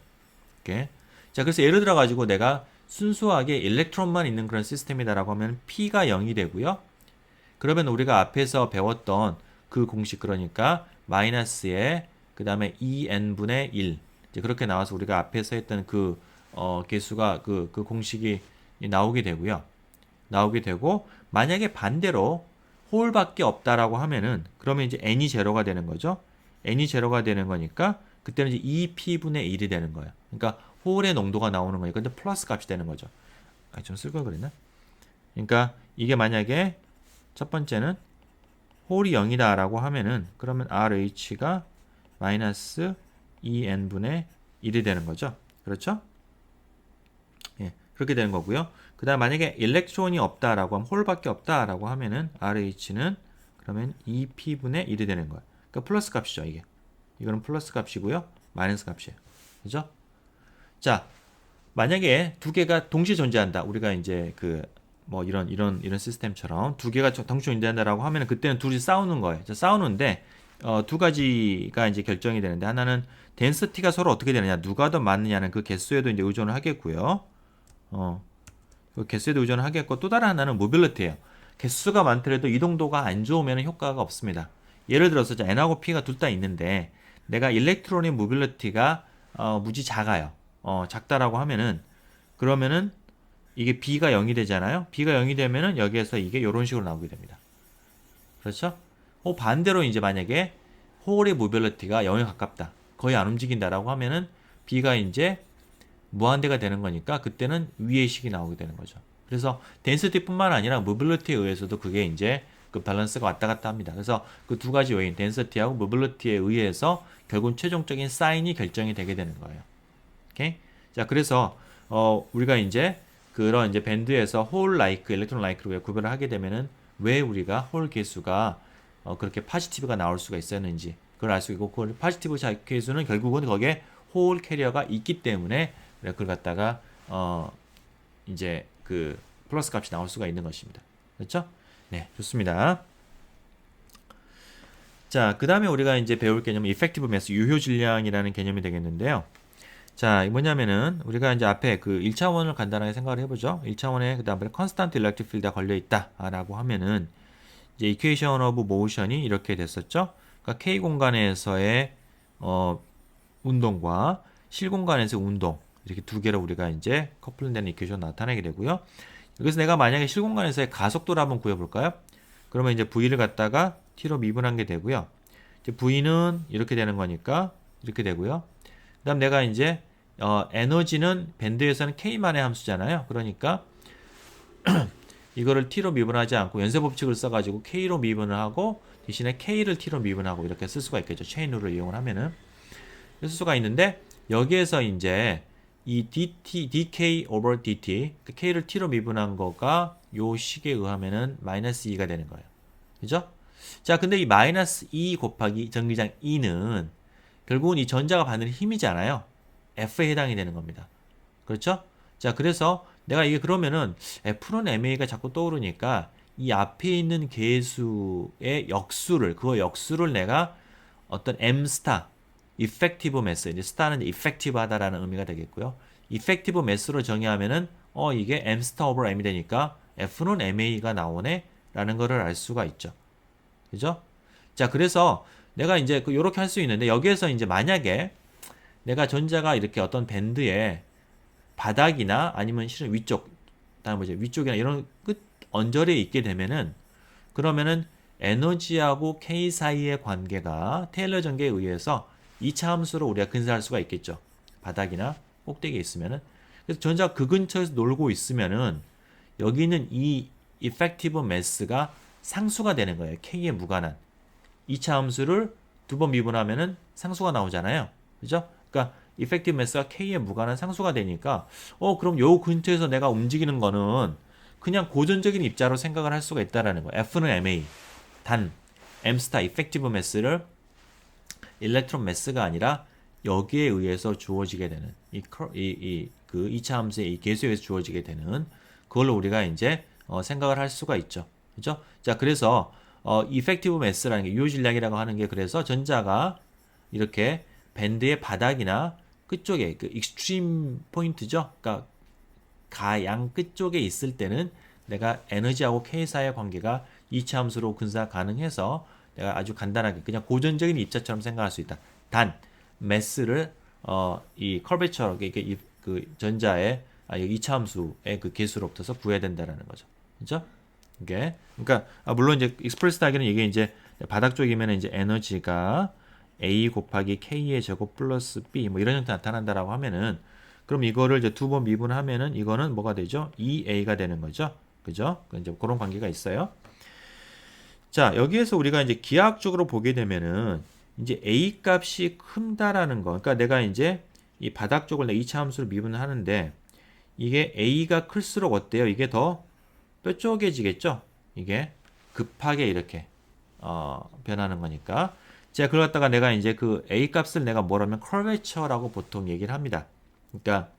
이렇게. 자, 그래서 예를 들어 가지고 내가 순수하게 일렉트론만 있는 그런 시스템이다라고 하면 P가 0이 되고요. 그러면 우리가 앞에서 배웠던 그 공식, 그러니까 마이너스에 그 다음에 2n분의 1 이제 그렇게 나와서 우리가 앞에서 했던 그 개수가 그 공식이 나오게 되고요. 나오게 되고, 만약에 반대로 홀밖에 없다라고 하면은 그러면 이제 n이 제로가 되는 거죠. n이 제로가 되는 거니까 그때는 이제 2p분의 1이 되는 거예요. 그러니까 홀의 농도가 나오는 거니까 근데 플러스 값이 되는 거죠. 좀 쓸 걸 그랬나? 그러니까 이게 만약에 첫 번째는 홀이 0이다 라고 하면은 그러면 RH가 마이너스 2n분의 1이 되는 거죠. 그렇죠? 예, 그렇게 되는 거고요. 그 다음 만약에 일렉트론이 없다라고 하면 홀밖에 없다라고 하면은 RH는 그러면 2p분의 1이 되는 거예요. 그러니까 플러스 값이죠, 이게. 이거는 플러스 값이고요. 마이너스 값이에요. 그죠? 자, 만약에 두 개가 동시에 존재한다. 우리가 이제 이런 시스템처럼 두 개가 동시에 존재한다라고 하면 그때는 둘이 싸우는 거예요. 싸우는데 두 가지가 이제 결정이 되는데, 하나는 덴시티가 서로 어떻게 되느냐, 누가 더 많느냐는 그 개수에도 이제 의존을 하겠고요. 그 개수에도 의존을 하겠고, 또 다른 하나는 모빌리티예요. 개수가 많더라도 이동도가 안 좋으면 효과가 없습니다. 예를 들어서 N하고 P가 둘 다 있는데 내가 일렉트론의 모빌리티가 무지 작아요. 작다라고 하면은 그러면은 이게 B가 0이 되잖아요. B가 0이 되면은 여기에서 이게 이런 식으로 나오게 됩니다. 그렇죠? 반대로 이제 만약에 홀의 모빌리티가 0에 가깝다, 거의 안 움직인다라고 하면은 B가 이제 무한대가 되는 거니까 그때는 위의 식이 나오게 되는 거죠. 그래서 덴시티뿐만 아니라 모빌리티에 의해서도 그게 이제 그 밸런스가 왔다 갔다 합니다. 그래서 그 두 가지 요인, 덴시티하고 모빌리티에 의해서 결국 최종적인 사인이 결정이 되게 되는 거예요. 오케이? 자, 그래서 우리가 이제 그런 이제 밴드에서 홀 라이크, 일렉트론 라이크로 구별을 하게 되면은 왜 우리가 홀 개수가 그렇게 파지티브가 나올 수가 있었는지, 그걸 알 수 있고 그 포지티브 계수는 결국은 거기에 홀 캐리어가 있기 때문에 그걸 갖다가 이제 그 플러스 값이 나올 수가 있는 것입니다. 그렇죠? 네, 좋습니다. 자, 그 다음에 우리가 이제 배울 개념은 effective mass, 유효 질량이라는 개념이 되겠는데요. 자, 이 뭐냐면은 우리가 이제 앞에 그 1차원을 간단하게 생각을 해보죠. 1차원에 그 다음에 constant electric field가 걸려있다라고 하면은 이제 equation of motion이 이렇게 됐었죠. 그러니까 K 공간에서의 운동과 실 공간에서의 운동 이렇게 두 개로 우리가 이제 커플링되는 이퀘이션 나타내게 되고요. 여기서 내가 만약에 실 공간에서의 가속도를 한번 구해볼까요? 그러면 이제 V를 갖다가 T로 미분한 게 되고요. 이제 V는 이렇게 되는 거니까 이렇게 되고요. 그 다음 내가 이제 에너지는 밴드에서는 K만의 함수잖아요. 그러니까 이거를 T로 미분하지 않고 연쇄 법칙을 써가지고 K로 미분을 하고 대신에 K를 T로 미분하고 이렇게 쓸 수가 있겠죠. 체인 룰을 이용을 하면은 쓸 수가 있는데 여기에서 이제 이 dk over dt K를 T로 미분한 거가 요 식에 의하면은 마이너스 2가 되는 거예요. 그죠? 자, 근데 이 마이너스 2 곱하기 정류장 2는 결국은 이 전자가 받는 힘이잖아요. F에 해당이 되는 겁니다. 그렇죠? 자, 그래서 내가 이게 그러면은 F는 MA가 자꾸 떠오르니까 이 앞에 있는 계수의 역수를, 그 역수를 내가 어떤 M 스타, effective mass, 이제 스타는 effective 하다라는 의미가 되겠고요. effective mass로 정의하면은 이게 M 스타 over M이 되니까 F는 MA가 나오네 라는 거를 알 수가 있죠. 그죠? 자, 그래서 내가 이제 요렇게 할 수 있는데 여기에서 이제 만약에 내가 전자가 이렇게 어떤 밴드에 바닥이나 아니면 실은 위쪽, 다음 뭐지 위쪽이나 이런 끝 언저리에 있게 되면은 그러면은 에너지하고 K 사이의 관계가 테일러 전개에 의해서 2차 함수로 우리가 근사할 수가 있겠죠. 바닥이나 꼭대기에 있으면은. 그래서 전자가 그 근처에서 놀고 있으면은 여기 있는 이 effective mass가 상수가 되는 거예요. K에 무관한. 2차 함수를 두 번 미분하면은 상수가 나오잖아요. 그죠? 그러니까 effective mass가 K에 무관한 상수가 되니까 그럼 요 근처에서 내가 움직이는 거는 그냥 고전적인 입자로 생각을 할 수가 있다라는 거예요. F는 MA. 단 M 스타 effective mass를 일렉트론 매스가 아니라 여기에 의해서 주어지게 되는 그 2차 함수의 이 계수에 의해서 주어지게 되는 그걸로 우리가 이제 생각을 할 수가 있죠. 그죠? 자, 그래서 effective mass라는 게 유효 질량이라고 하는 게 그래서 전자가 이렇게 밴드의 바닥이나 끝쪽에 그 익스트림 포인트죠. 그러니까 가양 끝쪽에 있을 때는 내가 에너지하고 K 사이의 관계가 2차 함수로 근사 가능해서 내가 아주 간단하게 그냥 고전적인 입자처럼 생각할 수 있다. 단 매스를 이 커베처 그 전자의 2차 함수의 그 개수로부터서 구해야 된다라는 거죠. 그죠? 이게 그러니까 물론 이제 익스프레스 하기는 이게 이제 바닥 쪽이면 이제 에너지가 A 곱하기 K의 제곱 플러스 B 뭐 이런 형태 나타난다라고 하면은 그럼 이거를 이제 두 번 미분하면은 이거는 뭐가 되죠? 2A가 되는 거죠. 그죠? 이제 그런 관계가 있어요. 자, 여기에서 우리가 이제 기하학적으로 보게 되면은 이제 A 값이 큰다라는 거. 그러니까 내가 이제 이 바닥 쪽을 내 2차 함수로 미분을 하는데 이게 A가 클수록 어때요? 이게 더 뾰족해지겠죠? 이게 급하게 이렇게 변하는 거니까. 제가 그걸 갖다가 내가 이제 그 A 값을 내가 뭐라면 커베처라고 보통 얘기를 합니다. 그러니까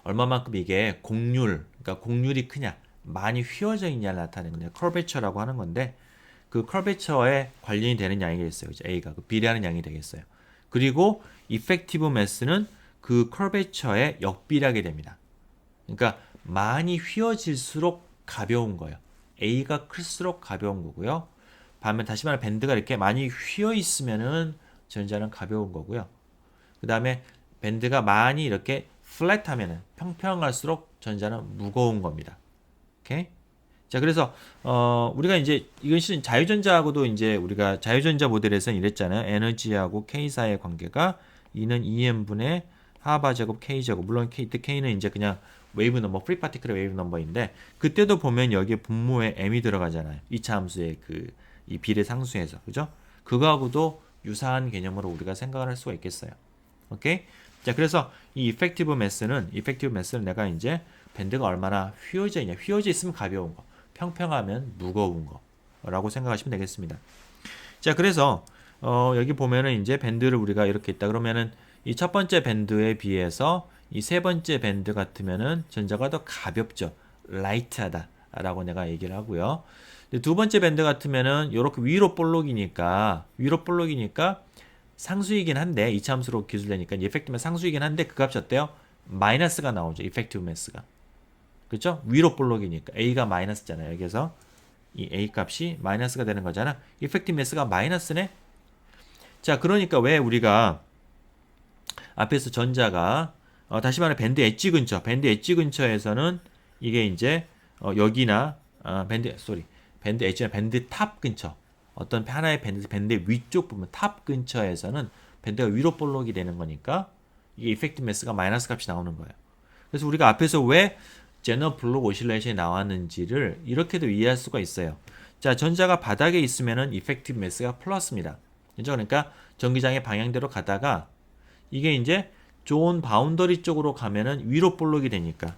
얼마만큼 이게 곡률, 그러니까 곡률이 크냐, 많이 휘어져 있냐를 나타내는 거예요. 커베처라고 하는 건데 그 커베처에 관련이 되는 양이 되겠어요. A가 그 비례하는 양이 되겠어요. 그리고 effective mass는 그 커베처에 역비례하게 됩니다. 그러니까 많이 휘어질수록 가벼운 거예요. A가 클수록 가벼운 거고요. 반면 다시 말해 밴드가 이렇게 많이 휘어 있으면은 전자는 가벼운 거고요. 그 다음에 밴드가 많이 이렇게 플랫하면은 평평할수록 전자는 무거운 겁니다. 오케이? 자, 그래서 우리가 이제 이건 실은 자유전자하고도 이제 우리가 자유전자 모델에서는 이랬잖아요. 에너지하고 K 사이의 관계가 E는 EM분의 하바 제곱 K 제곱. 물론 이때 K는 이제 그냥 웨이브 넘버, 프리 파티클의 웨이브 넘버인데 그때도 보면 여기에 분모에 M이 들어가잖아요. 2차 함수의 이 비례 상수에서. 그죠? 그거하고도 유사한 개념으로 우리가 생각을 할 수가 있겠어요. 오케이? 자, 그래서 이 effective mass를 내가 이제 밴드가 얼마나 휘어져 있냐. 휘어져 있으면 가벼운 거. 평평하면 무거운 거라고 생각하시면 되겠습니다. 자, 그래서 여기 보면은 이제 밴드를 우리가 이렇게 있다. 그러면은 이 첫 번째 밴드에 비해서 이 세 번째 밴드 같으면은 전자가 더 가볍죠. 라이트하다라고 내가 얘기를 하고요. 근데 두 번째 밴드 같으면은 이렇게 위로 볼록이니까 상수이긴 한데 이차함수로 기술되니까 이펙티브 매스 상수이긴 한데 그 값이 어때요? 마이너스가 나오죠. 이펙티브 매스가. 그렇죠? 위로 볼록이니까 A가 마이너스잖아요. 여기서 이 A 값이 마이너스가 되는 거잖아. 이펙티브 매스가 마이너스네. 자, 그러니까 왜 우리가 앞에서 전자가 다시 말해 밴드 엣지 근처에서는 이게 이제 여기나 밴드 엣지나 밴드 탑 근처 어떤 하나의 밴드 위쪽 부분 탑 근처에서는 밴드가 위로 볼록이 되는 거니까 이게 이펙티브 매스가 마이너스 값이 나오는 거예요. 그래서 우리가 앞에서 왜 제너 블록 오실레이션이 나왔는지를 이렇게도 이해할 수가 있어요. 자, 전자가 바닥에 있으면은 이펙티브 매스가 플러스입니다. 그죠? 그러니까 전기장의 방향대로 가다가 이게 이제 존 바운더리 쪽으로 가면은 위로 볼록이 되니까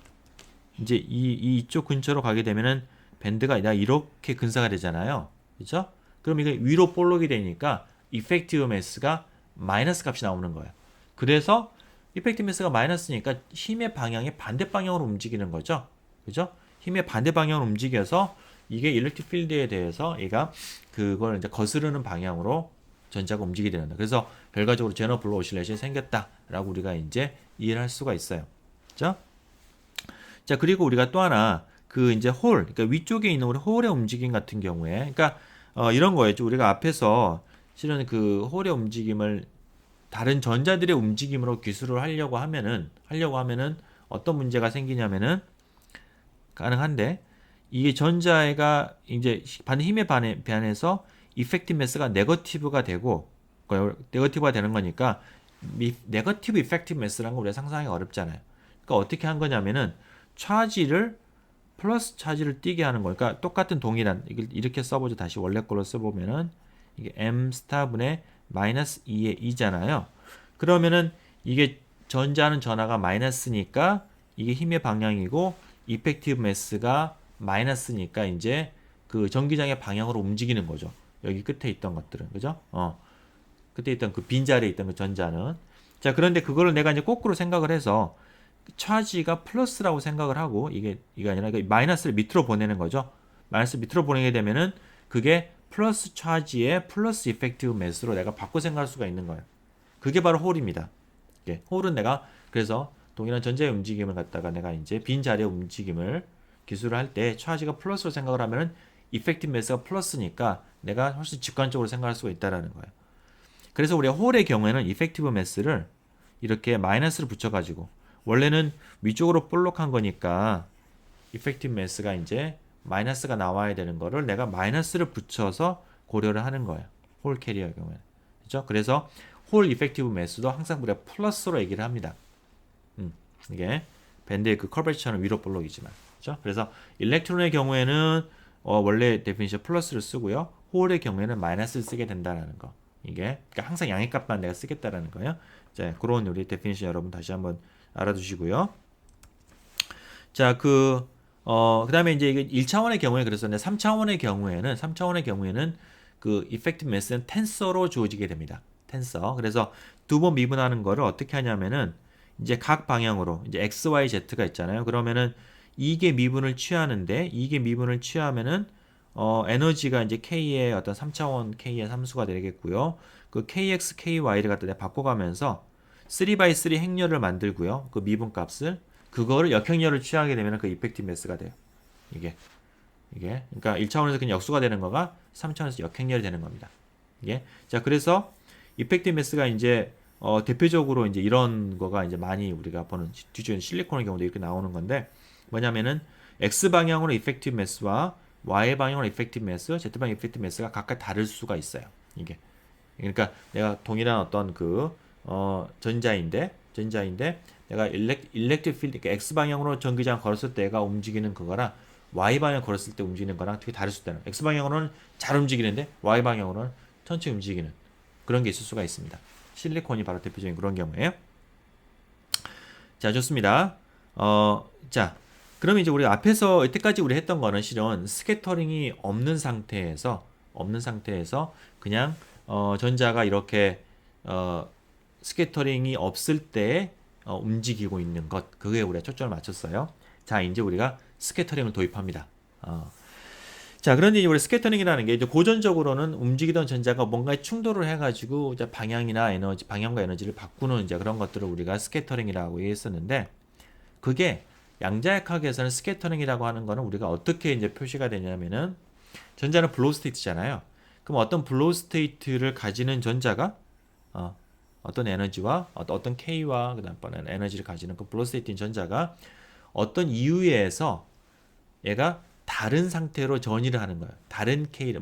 이제 이쪽 근처로 가게 되면은 밴드가 이렇게 근사가 되잖아요. 그죠? 그럼 이게 위로 볼록이 되니까 이펙티브 매스가 마이너스 값이 나오는 거예요. 그래서 이펙티브 매스가 마이너스니까 힘의 방향이 반대 방향으로 움직이는 거죠. 그죠? 힘의 반대 방향으로 움직여서 이게 일렉트릭 필드에 대해서 얘가 그걸 이제 거스르는 방향으로 전자가 움직이게 된다. 그래서 결과적으로 제너 블록 오실레이션이 생겼다라고 우리가 이제 이해를 할 수가 있어요. 그죠? 자, 그리고 우리가 또 하나 그 이제 그러니까 위쪽에 있는 우리 홀의 움직임 같은 경우에, 그러니까 이런 거였죠. 우리가 앞에서 실은 그 홀의 움직임을 다른 전자들의 움직임으로 기술을 하려고 하면은 어떤 문제가 생기냐면은 가능한데 이게 전자가 이제 반대 힘에 반해서 이펙티브 매스가 네거티브가 되고 네거티브가 되는 거니까 네거티브 이펙티브 매스라는 거 우리가 상상하기 어렵잖아요. 그러니까 어떻게 한 거냐면은 플러스 차지를 띄게 하는 거니까 그러니까 똑같은 동일한 이렇게 써보죠. 다시 원래 걸로 써보면은 이게 m 스타분의 마이너스 2의 2잖아요. 그러면은 이게 전자는 전하가 마이너스니까 이게 힘의 방향이고 이펙티브 매스가 마이너스니까 이제 그 전기장의 방향으로 움직이는 거죠. 여기 끝에 있던 것들은 그죠? 끝에 있던 그 빈자리에 있던 그 전자는 자 그런데 그거를 내가 이제 거꾸로 생각을 해서 차지가 플러스라고 생각을 하고 이게 아니라 마이너스를 밑으로 보내는 거죠. 마이너스 밑으로 보내게 되면은 그게 플러스 차지의 플러스 이펙티브 매스로 내가 바꿔 생각할 수가 있는 거예요. 그게 바로 홀입니다. 홀은 내가 그래서 동일한 전자의 움직임을 갖다가 내가 이제 빈 자리의 움직임을 기술을 할 때 차지가 플러스로 생각을 하면은 이펙티브 매스가 플러스니까 내가 훨씬 직관적으로 생각할 수가 있다라는 거예요. 그래서 우리가 홀의 경우에는 이펙티브 매스를 이렇게 마이너스를 붙여가지고 원래는 위쪽으로 볼록한 거니까 이펙티브 매스가 이제 마이너스가 나와야 되는 거를 내가 마이너스를 붙여서 고려를 하는 거예요. 홀 캐리어의 경우에는. 그렇죠? 그래서 홀 이펙티브 매스도 항상 우리가 플러스로 얘기를 합니다. 이게 밴드의 그 커버처럼 위로 볼록이지만. 그렇죠? 그래서 일렉트론의 경우에는 원래 데피니션 플러스를 쓰고요. 홀의 경우에는 마이너스를 쓰게 된다는 거. 이게 그러니까 항상 양의값만 내가 쓰겠다라는 거예요. 자, 그런 우리 데피니션 여러분 다시 한번 알아두시고요. 자, 그다음에 이제 이게 1차원의 경우에 그랬었는데 3차원의 경우에는 그 이펙티브 매스는 텐서로 주어지게 됩니다. 텐서. 그래서 두 번 미분하는 거를 어떻게 하냐면은 이제 각 방향으로 이제 x, y, z가 있잖아요. 그러면은 이게 미분을 취하면은 에너지가 이제 k의 어떤 3차원 k의 함수가 되겠고요. 그 kx, ky를 갖다 내가 바꿔가면서 3x3 행렬을 만들고요. 그 미분 값을 그거를 역행렬을 취하게 되면 그 이펙티브 매스가 돼요. 이게 그러니까 1차원에서 그냥 역수가 되는 거가 3차원에서 역행렬이 되는 겁니다. 자, 그래서 이펙티브 매스가 이제 대표적으로 이제 이런 거가 이제 많이 우리가 보는 뒤쪽에 실리콘의 경우도 이렇게 나오는 건데 뭐냐면은 x 방향으로 이펙티브 매스와 y 방향으로 이펙티브 매스, z 방향 이펙티브 매스가 각각 다를 수가 있어요. 이게 그러니까 내가 동일한 어떤 전자인데 내가 일렉트릭 필드 그러니까 x 방향으로 전기장 걸었을 때가 움직이는 그거랑 y 방향 걸었을 때 움직이는 거랑 되게 다를 수 있다는 거예요. x 방향으로는 잘 움직이는데 y 방향으로는 천천히 움직이는 그런 게 있을 수가 있습니다. 실리콘이 바로 대표적인 그런 경우예요. 자, 좋습니다. 자, 그러면 이제 우리 앞에서 이때까지 우리 했던 거는 실은 스캐터링이 없는 상태에서 그냥 전자가 이렇게 스캐터링이 없을 때 움직이고 있는 것, 그게 우리가 초점을 맞췄어요. 자, 이제 우리가 스캐터링을 도입합니다. 자, 그런데 이제 우리 스캐터링이라는 게 이제 고전적으로는 움직이던 전자가 뭔가에 충돌을 해가지고 이제 방향이나 에너지, 방향과 에너지를 바꾸는 이제 그런 것들을 우리가 스캐터링이라고 얘기했었는데, 그게 양자역학에서는 스캐터링이라고 하는 거는 우리가 어떻게 이제 표시가 되냐면은, 전자는 블로우 스테이트잖아요. 그럼 어떤 블로우 스테이트를 가지는 전자가 어떤 에너지와 어떤 K와 그다음에 에너지를 가지는 그 블로우 스테이트인 전자가 어떤 이유에 의해서 얘가 다른 상태로 전이를 하는 거예요. 다른 K를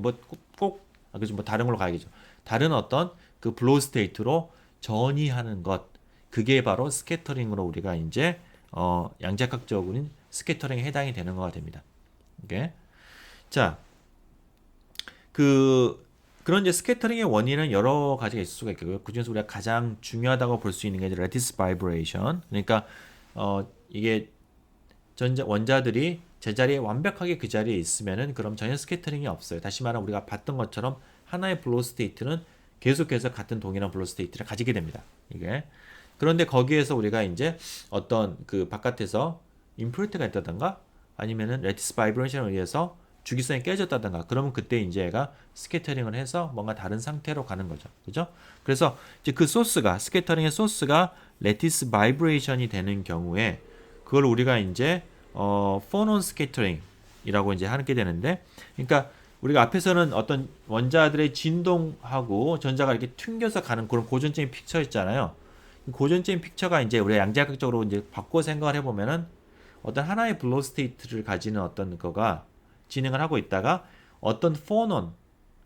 그죠, 뭐 다른 걸로 가야겠죠. 다른 어떤 그 블로우 스테이트로 전이하는 것, 그게 바로 스캐터링으로 우리가 이제 양자역학적으로는 스캐터링에 해당이 되는 거가 됩니다. 이게 자, 그런 이제 스캐터링의 원인은 여러 가지가 있을 수가 있고요. 그중에서 우리가 가장 중요하다고 볼 수 있는 게 이제 레티스 바이브레이션. 그러니까 이게 원자들이 제자리에 완벽하게 그 자리에 있으면은 그럼 전혀 스캐터링이 없어요. 다시 말하면 우리가 봤던 것처럼 하나의 블로우 스테이트는 계속해서 같은 동일한 블로우 스테이트를 가지게 됩니다. 이게 그런데 거기에서 우리가 이제 어떤 그 바깥에서 임프루트가 있다던가 아니면은 레티스 바이브레이션에 의해서 주기성이 깨졌다던가 그러면 그때 이제 얘가 스캐터링을 해서 뭔가 다른 상태로 가는 거죠. 그죠? 그래서 이제 그 소스가 스캐터링의 소스가 레티스 바이브레이션이 되는 경우에 그걸 우리가 이제 포논 스캐터링이라고 이제 하게 되는데, 그러니까 우리가 앞에서는 어떤 원자들의 진동하고 전자가 이렇게 튕겨서 가는 그런 고전적인 픽처 있잖아요. 고전적인 픽처가 이제 우리가 양자역학적으로 이제 바꿔 생각을 해보면은 어떤 하나의 블로우 스테이트를 가지는 어떤 거가 진행을 하고 있다가 어떤 포논,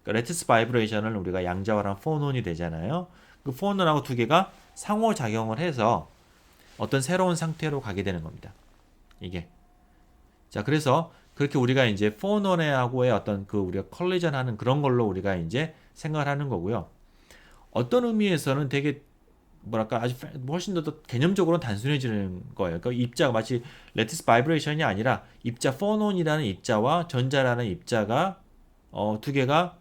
그러니까 레티스 바이브레이션을 우리가 양자화한 포논이 되잖아요. 그 포논하고 두 개가 상호작용을 해서 어떤 새로운 상태로 가게 되는 겁니다. 이게. 자, 그래서 그렇게 우리가 이제 포논하고의 어떤 그 우리가 컬리전 하는 그런 걸로 우리가 이제 생각을 하는 거고요. 어떤 의미에서는 되게 뭐랄까 아주 훨씬 더 개념적으로 단순해지는 거예요. 그러니까 입자가 마치 레티스 바이브레이션이 아니라 입자 포논이라는 입자와 전자라는 입자가 두 개가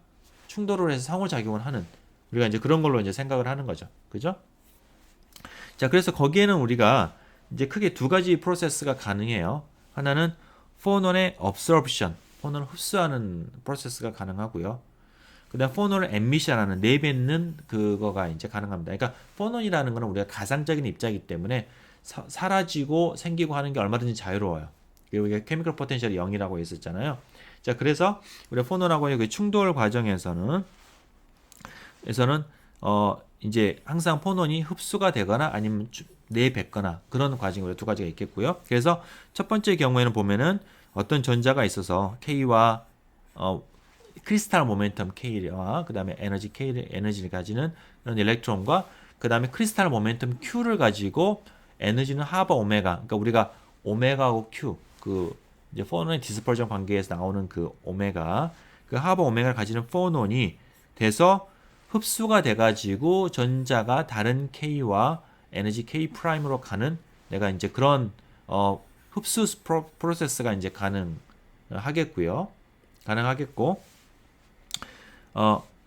충돌을 해서 상호작용을 하는 우리가 이제 그런 걸로 이제 생각을 하는 거죠. 그죠? 자, 그래서 거기에는 우리가 이제 크게 두 가지 프로세스가 가능해요. 하나는 포논의 absorption, 포논을 흡수하는 프로세스가 가능하고요. 그다음 포논을 emission하는 내뱉는 그거가 이제 가능합니다. 그러니까 포논이라는 거는 우리가 가상적인 입자이기 때문에 사라지고 생기고 하는 게 얼마든지 자유로워요. 그리고 이게 케미컬 포텐셜이 0이라고 했었잖아요. 자, 그래서 우리가 포논하고의 그 충돌 과정에서는 이제 항상 포논이 흡수가 되거나 아니면 내뱉거나 그런 과정이 우리가 두 가지가 있겠고요. 그래서 첫 번째 경우에는 보면은 어떤 전자가 있어서 K와 크리스탈 모멘텀 K와 그 다음에 에너지를 가지는 그런 일렉트론과 그 다음에 크리스탈 모멘텀 Q를 가지고 에너지는 하버 오메가, 그러니까 우리가 오메가하고 Q, 그 이제 포논의 디스퍼전 관계에서 나오는 그 오메가, 그 하버 오메가를 가지는 포논이 돼서 흡수가 돼가지고 전자가 다른 K와 에너지 K 프라임으로 가는 내가 이제 그런 흡수 프로세스가 이제 가능하겠고요. 가능하겠고,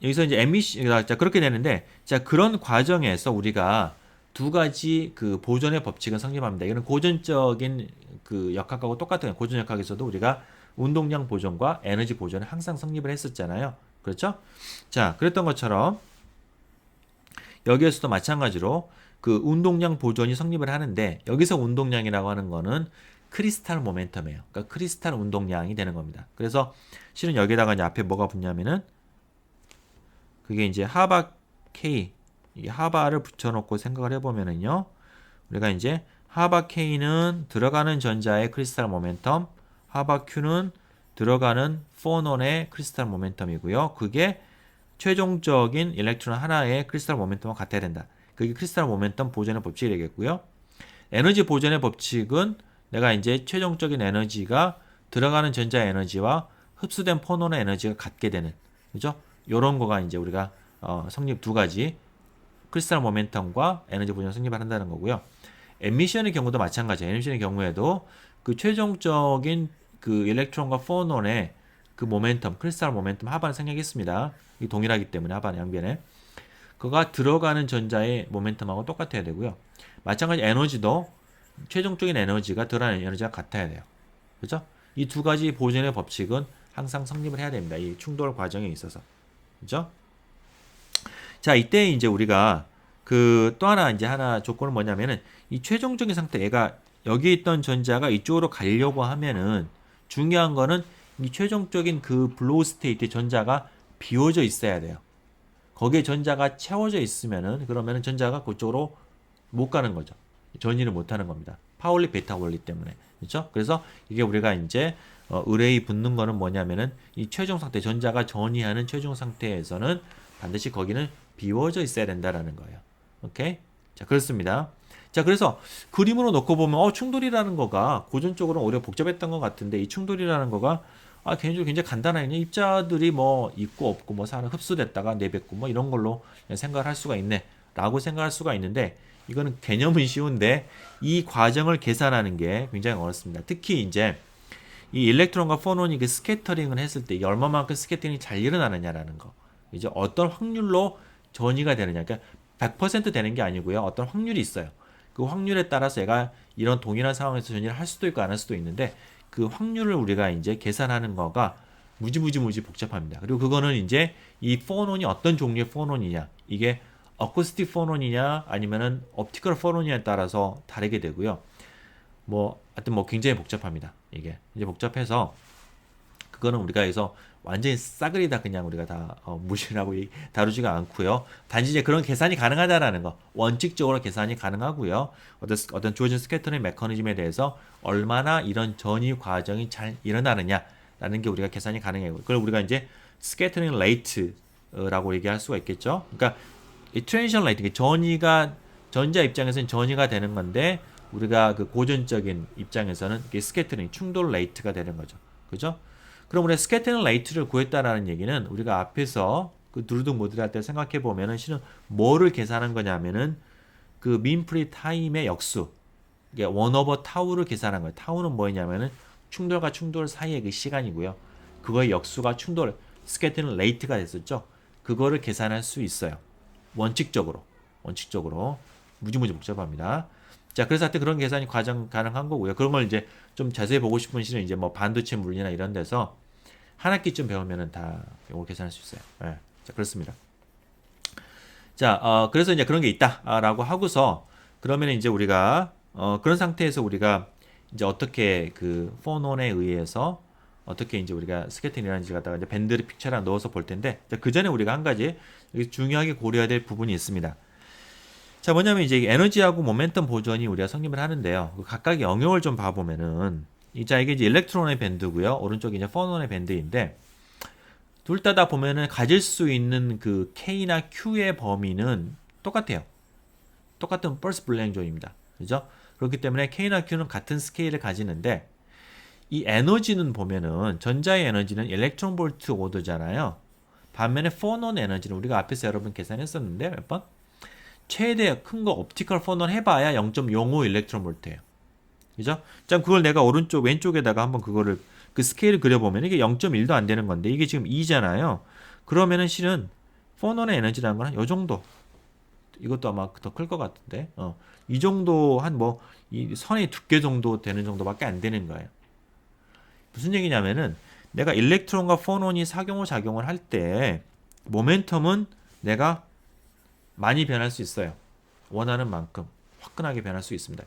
여기서 이제 에미션, 자, 그렇게 되는데, 자, 그런 과정에서 우리가 두 가지 그 보존의 법칙은 성립합니다. 이거는 고전적인 그 역학하고 똑같은 고전 역학에서도 우리가 운동량 보존과 에너지 보존을 항상 성립을 했었잖아요. 그렇죠? 자, 그랬던 것처럼 여기에서도 마찬가지로 그 운동량 보존이 성립을 하는데 여기서 운동량이라고 하는 거는 크리스탈 모멘텀이에요. 그러니까 크리스탈 운동량이 되는 겁니다. 그래서 실은 여기다가 이제 앞에 뭐가 붙냐면은 그게 이제 하바 K, 이 하바를 붙여놓고 생각을 해보면은요, 우리가 이제 하바 K는 들어가는 전자의 크리스탈 모멘텀, 하바 Q는 들어가는 포논의 크리스탈 모멘텀이고요. 그게 최종적인 일렉트론 하나의 크리스탈 모멘텀과 같아야 된다. 그게 크리스탈 모멘텀 보존의 법칙이 되겠고요. 에너지 보존의 법칙은 내가 이제 최종적인 에너지가 들어가는 전자 에너지와 흡수된 포논의 에너지가 같게 되는, 그죠? 요런 거가 이제 우리가 성립 두 가지 크리스탈 모멘텀과 에너지 보존 성립을 한다는 거고요. 에미션의 경우도 마찬가지예요. 에미션의 경우에도 그 최종적인 그 일렉트론과 포논의 그 모멘텀, 크리스탈 모멘텀 하반을 생략했습니다. 이 동일하기 때문에 하반 양변에 그가 들어가는 전자의 모멘텀하고 똑같아야 되고요. 마찬가지 에너지도 최종적인 에너지가 들어가는 에너지가 같아야 돼요. 그렇죠? 이 두 가지 보존의 법칙은 항상 성립을 해야 됩니다. 이 충돌 과정에 있어서. 그렇죠? 자, 이때 이제 우리가 그 또 하나 이제 하나 조건은 뭐냐면은 이 최종적인 상태 얘가 여기 있던 전자가 이쪽으로 가려고 하면은 중요한 거는 이 최종적인 그 블로우 스테이트 전자가 비워져 있어야 돼요. 거기에 전자가 채워져 있으면은 그러면은 전자가 그쪽으로 못 가는 거죠. 전이를 못 하는 겁니다. 파울리 베타 원리 때문에. 그렇죠? 그래서 이게 우리가 이제 의뢰이 붙는 거는 뭐냐면은 이 최종 상태 전자가 전이하는 최종 상태에서는 반드시 거기는 비워져 있어야 된다라는 거예요. 오케이? 자, 그렇습니다. 자, 그래서 그림으로 놓고 보면 충돌이라는 거가 고전적으로 오히려 복잡했던 것 같은데 이 충돌이라는 거가 개인적으로 굉장히 간단하게 입자들이 뭐 있고 없고 뭐 사람 흡수됐다가 내뱉고 뭐 이런 걸로 생각을 할 수가 있네 라고 생각할 수가 있는데 이거는 개념은 쉬운데 이 과정을 계산하는 게 굉장히 어렵습니다. 특히 이제 이 일렉트론과 포논이 그 스캐터링을 했을 때 이게 얼마만큼 스캐터링이 잘 일어나느냐라는 거. 이제 어떤 확률로 전이가 되느냐. 그러니까 100% 되는 게 아니고요. 어떤 확률이 있어요. 그 확률에 따라서 얘가 이런 동일한 상황에서 전이를 할 수도 있고 안 할 수도 있는데 그 확률을 우리가 이제 계산하는 거가 무지 복잡합니다. 그리고 그거는 이제 이 포논이 어떤 종류의 포논이냐. 이게 어쿠스틱 포논이냐 아니면은 옵티컬 포논이냐에 따라서 다르게 되고요. 뭐 하여튼 뭐 굉장히 복잡합니다. 이게 이제 복잡해서 그거는 우리가 여기서 완전히 싸그리 다 그냥 우리가 다 무시를 하고 다루지가 않고요. 단지 이제 그런 계산이 가능하다라는 거 원칙적으로 계산이 가능하고요. 어떤 주어진 스캐터링 메커니즘에 대해서 얼마나 이런 전이 과정이 잘 일어나느냐라는 게 우리가 계산이 가능해요. 그걸 우리가 이제 스캐터링 레이트라고 얘기할 수가 있겠죠. 그러니까 이 트랜지션 레이트 전이가 전자 입장에서는 전이가 되는 건데 우리가 그 고전적인 입장에서는 이게 스캐터링 충돌 레이트가 되는 거죠. 그죠? 그럼 우리가 스캐터링 레이트를 구했다라는 얘기는 우리가 앞에서 그 누르등 모듈 할 때 생각해 보면은 실은 뭐를 계산한 거냐면은 그 민프리 타임의 역수 이게 1/, 타우를 계산한 거예요. 타우는 뭐냐면은 충돌과 충돌 사이의 그 시간이고요. 그거의 역수가 충돌 스캐터링 레이트가 됐었죠. 그거를 계산할 수 있어요. 원칙적으로 무지 복잡합니다. 자, 그래서 하여튼 그런 계산이 과정 가능한 거고요. 그런 걸 이제 좀 자세히 보고 싶은 시는 이제 뭐 반도체 물리나 이런 데서 한 학기쯤 배우면은 다 이걸 계산할 수 있어요. 네. 자, 그렇습니다. 자, 그래서 이제 그런 게 있다라고 하고서 그러면 이제 우리가 그런 상태에서 우리가 이제 어떻게 그 포논에 의해서 어떻게 이제 우리가 스캐터링이라는지 갖다가 이제 밴드 픽처랑 넣어서 볼 텐데 그 전에 우리가 한 가지 중요하게 고려해야 될 부분이 있습니다. 자, 뭐냐면 이제 에너지하고 모멘텀 보존이 우리가 성립을 하는데요. 그 각각의 영역을 좀 봐보면은 자, 이게 이제 일렉트론의 밴드고요. 오른쪽이 이제 포논의 밴드인데 둘 다 보면은 가질 수 있는 그 K나 Q의 범위는 똑같아요. 똑같은 펄스 블랭존입니다. 그죠? 그렇기 때문에 K나 Q는 같은 스케일을 가지는데 이 에너지는 보면은 전자의 에너지는 일렉트론 볼트 오더잖아요. 반면에 포논 에너지는 우리가 앞에서 여러분 계산했었는데 몇 번? 최대 큰 거 옵티컬 포논 해봐야 0.05 일렉트론 볼트예요. 그죠? 자, 그걸 내가 오른쪽 왼쪽에다가 한번 그거를 그 스케일을 그려보면 이게 0.1도 안 되는 건데 이게 지금 2잖아요. 그러면은 실은 포논의 에너지라는 건 한 요 정도. 이것도 아마 더 클 것 같은데. 이 정도 한 뭐 이 선의 두께 정도 되는 정도밖에 안 되는 거예요. 무슨 얘기냐면은 내가 일렉트론과 포논이 사경작용을 할 때 모멘텀은 내가 많이 변할 수 있어요. 원하는 만큼 화끈하게 변할 수 있습니다.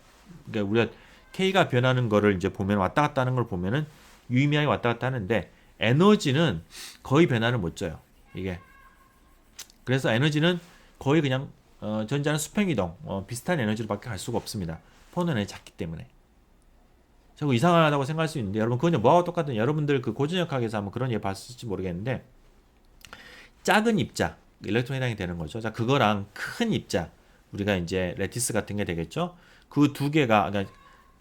그러니까 우리가 K가 변하는 거를 이제 보면 왔다 갔다 하는 걸 보면은 유의미하게 왔다 갔다 하는데 에너지는 거의 변화를 못 줘요. 이게. 그래서 에너지는 거의 그냥 전자는 수평이동 비슷한 에너지로밖에 갈 수가 없습니다. 포논이 작기 때문에. 자꾸 이상하다고 생각할 수 있는데 여러분 그건 뭐하고 똑같은 여러분들 그 고전역학에서 한번 그런 얘기 봤을지 모르겠는데 작은 입자 일렉트론에 해당이 되는 거죠. 자, 그거랑 큰 입자 우리가 이제 레티스 같은 게 되겠죠. 그 두 개가 그러니까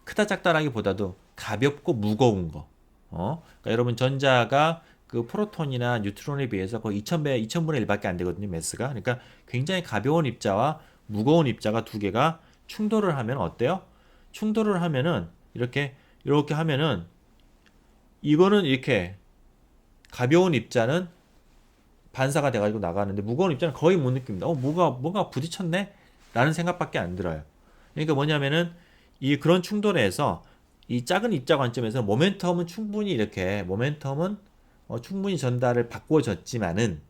크다 작다라기보다도 가볍고 무거운 거. 그러니까 여러분 전자가 그 프로톤이나 뉴트론에 비해서 거의 2000배, 2000분의 1밖에 안 되거든요, 매스가. 그러니까 굉장히 가벼운 입자와 무거운 입자가 두 개가 충돌을 하면 어때요? 충돌을 하면은 이렇게 하면은 이거는 이렇게 가벼운 입자는 반사가 돼가지고 나가는데 무거운 입자는 거의 못 느낍니다. 뭔가 부딪혔네? 라는 생각밖에 안 들어요. 그러니까 뭐냐면은 이 그런 충돌에서 이 작은 입자 관점에서 모멘텀은 충분히 전달을 바꿔줬지만은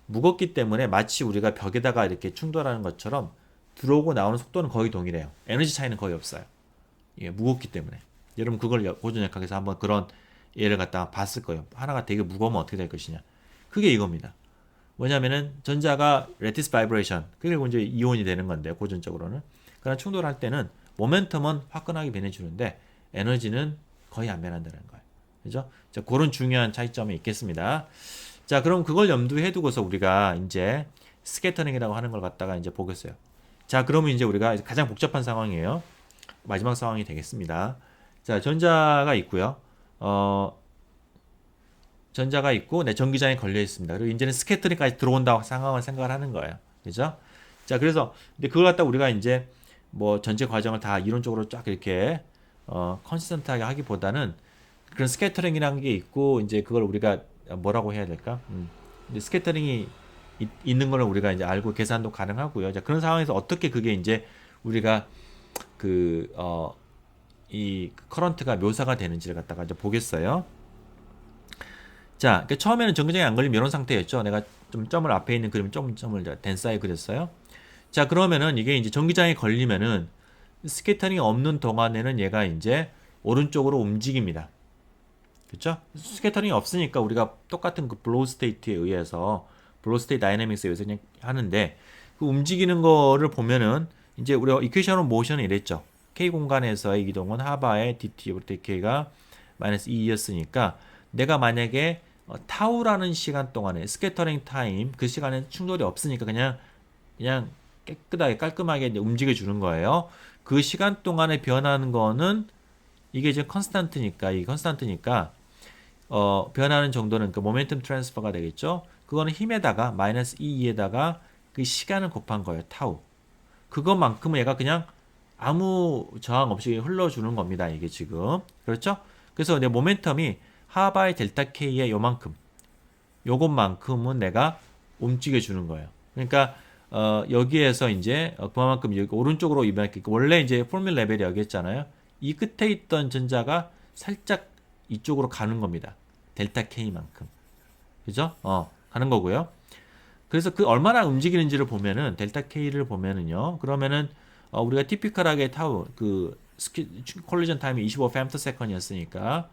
무겁기 때문에 마치 우리가 벽에다가 이렇게 충돌하는 것처럼 들어오고 나오는 속도는 거의 동일해요. 에너지 차이는 거의 없어요. 예, 무겁기 때문에. 여러분 그걸 고전역학에서 한번 그런 예를 갖다가 봤을 거예요. 하나가 되게 무거우면 어떻게 될 것이냐. 그게 이겁니다. 뭐냐면은 전자가 레티스 바이브레이션 그게 이제 이온이 되는 건데 고전적으로는 그런 충돌할 때는 모멘텀은 화끈하게 변해주는데 에너지는 거의 안 변한다는 거예요. 그죠? 자, 그런 중요한 차이점이 있겠습니다. 자, 그럼 그걸 염두에 두고서 우리가 이제 스캐터링이라고 하는 걸 갖다가 이제 보겠어요. 자, 그러면 이제 우리가 가장 복잡한 상황이에요. 마지막 상황이 되겠습니다. 자, 전자가 있고요. 전자가 있고 내 전기장에 걸려 있습니다. 그리고 이제는 스캐터링까지 들어온다고 상황을 생각을 하는 거예요. 그죠? 자, 그래서 근데 그걸 갖다 우리가 이제 뭐 전체 과정을 다 이론적으로 쫙 이렇게 컨시스턴트하게 하기보다는 그런 스캐터링이라는 게 있고 이제 그걸 우리가 뭐라고 해야 될까? 이제 스캐터링이 있는 거를 우리가 이제 알고 계산도 가능하고요. 자, 그런 상황에서 어떻게 그게 이제 우리가 이 커런트가 묘사가 되는지를 갖다가 이제 보겠어요. 자, 그러니까 처음에는 전기장이 안 걸리면 이런 상태였죠. 내가 좀 점을 앞에 있는 그림 점을 댄사에 그렸어요. 자, 그러면은 이게 이제 전기장이 걸리면은 스캐터링이 없는 동안에는 얘가 이제 오른쪽으로 움직입니다. 그렇죠? 스캐터링이 없으니까 우리가 똑같은 그 블로우 스테이트에 의해서 블로우 스테이트 다이내믹스에 의해서 그냥 하는데 그 움직이는 거를 보면은 이제 우리가 이퀘션 오브 모션은 이랬죠. K 공간에서의 이동은 하바의 dt K가 마이너스 2였으니까 내가 만약에 타우라는 시간 동안에 스캐터링 타임 그 시간에 충돌이 없으니까 그냥 깨끗하게 깔끔하게 이제 움직여 주는 거예요. 그 시간 동안에 변하는 거는 이게 이제 컨스탄트니까 변하는 정도는 그 모멘텀 트랜스퍼가 되겠죠. 그거는 힘에다가 마이너스 2에다가 그 시간을 곱한 거예요. 타우. 그것만큼은 얘가 그냥 아무 저항 없이 흘러주는 겁니다. 이게 지금. 그렇죠? 그래서 내 모멘텀이 하바의 델타 K의 요것만큼은 내가 움직여 주는 거예요. 그러니까 여기에서 이제 그만큼 여기 오른쪽으로 원래 이제 포뮬 레벨이 여기 있잖아요. 이 끝에 있던 전자가 살짝 이쪽으로 가는 겁니다. 델타 K만큼. 그죠? 가는 거고요. 그래서 그 얼마나 움직이는지를 보면은 델타 K를 보면은요. 그러면은 우리가 티피컬하게 타우 콜리전 타임이 25 femtosecond이었으니까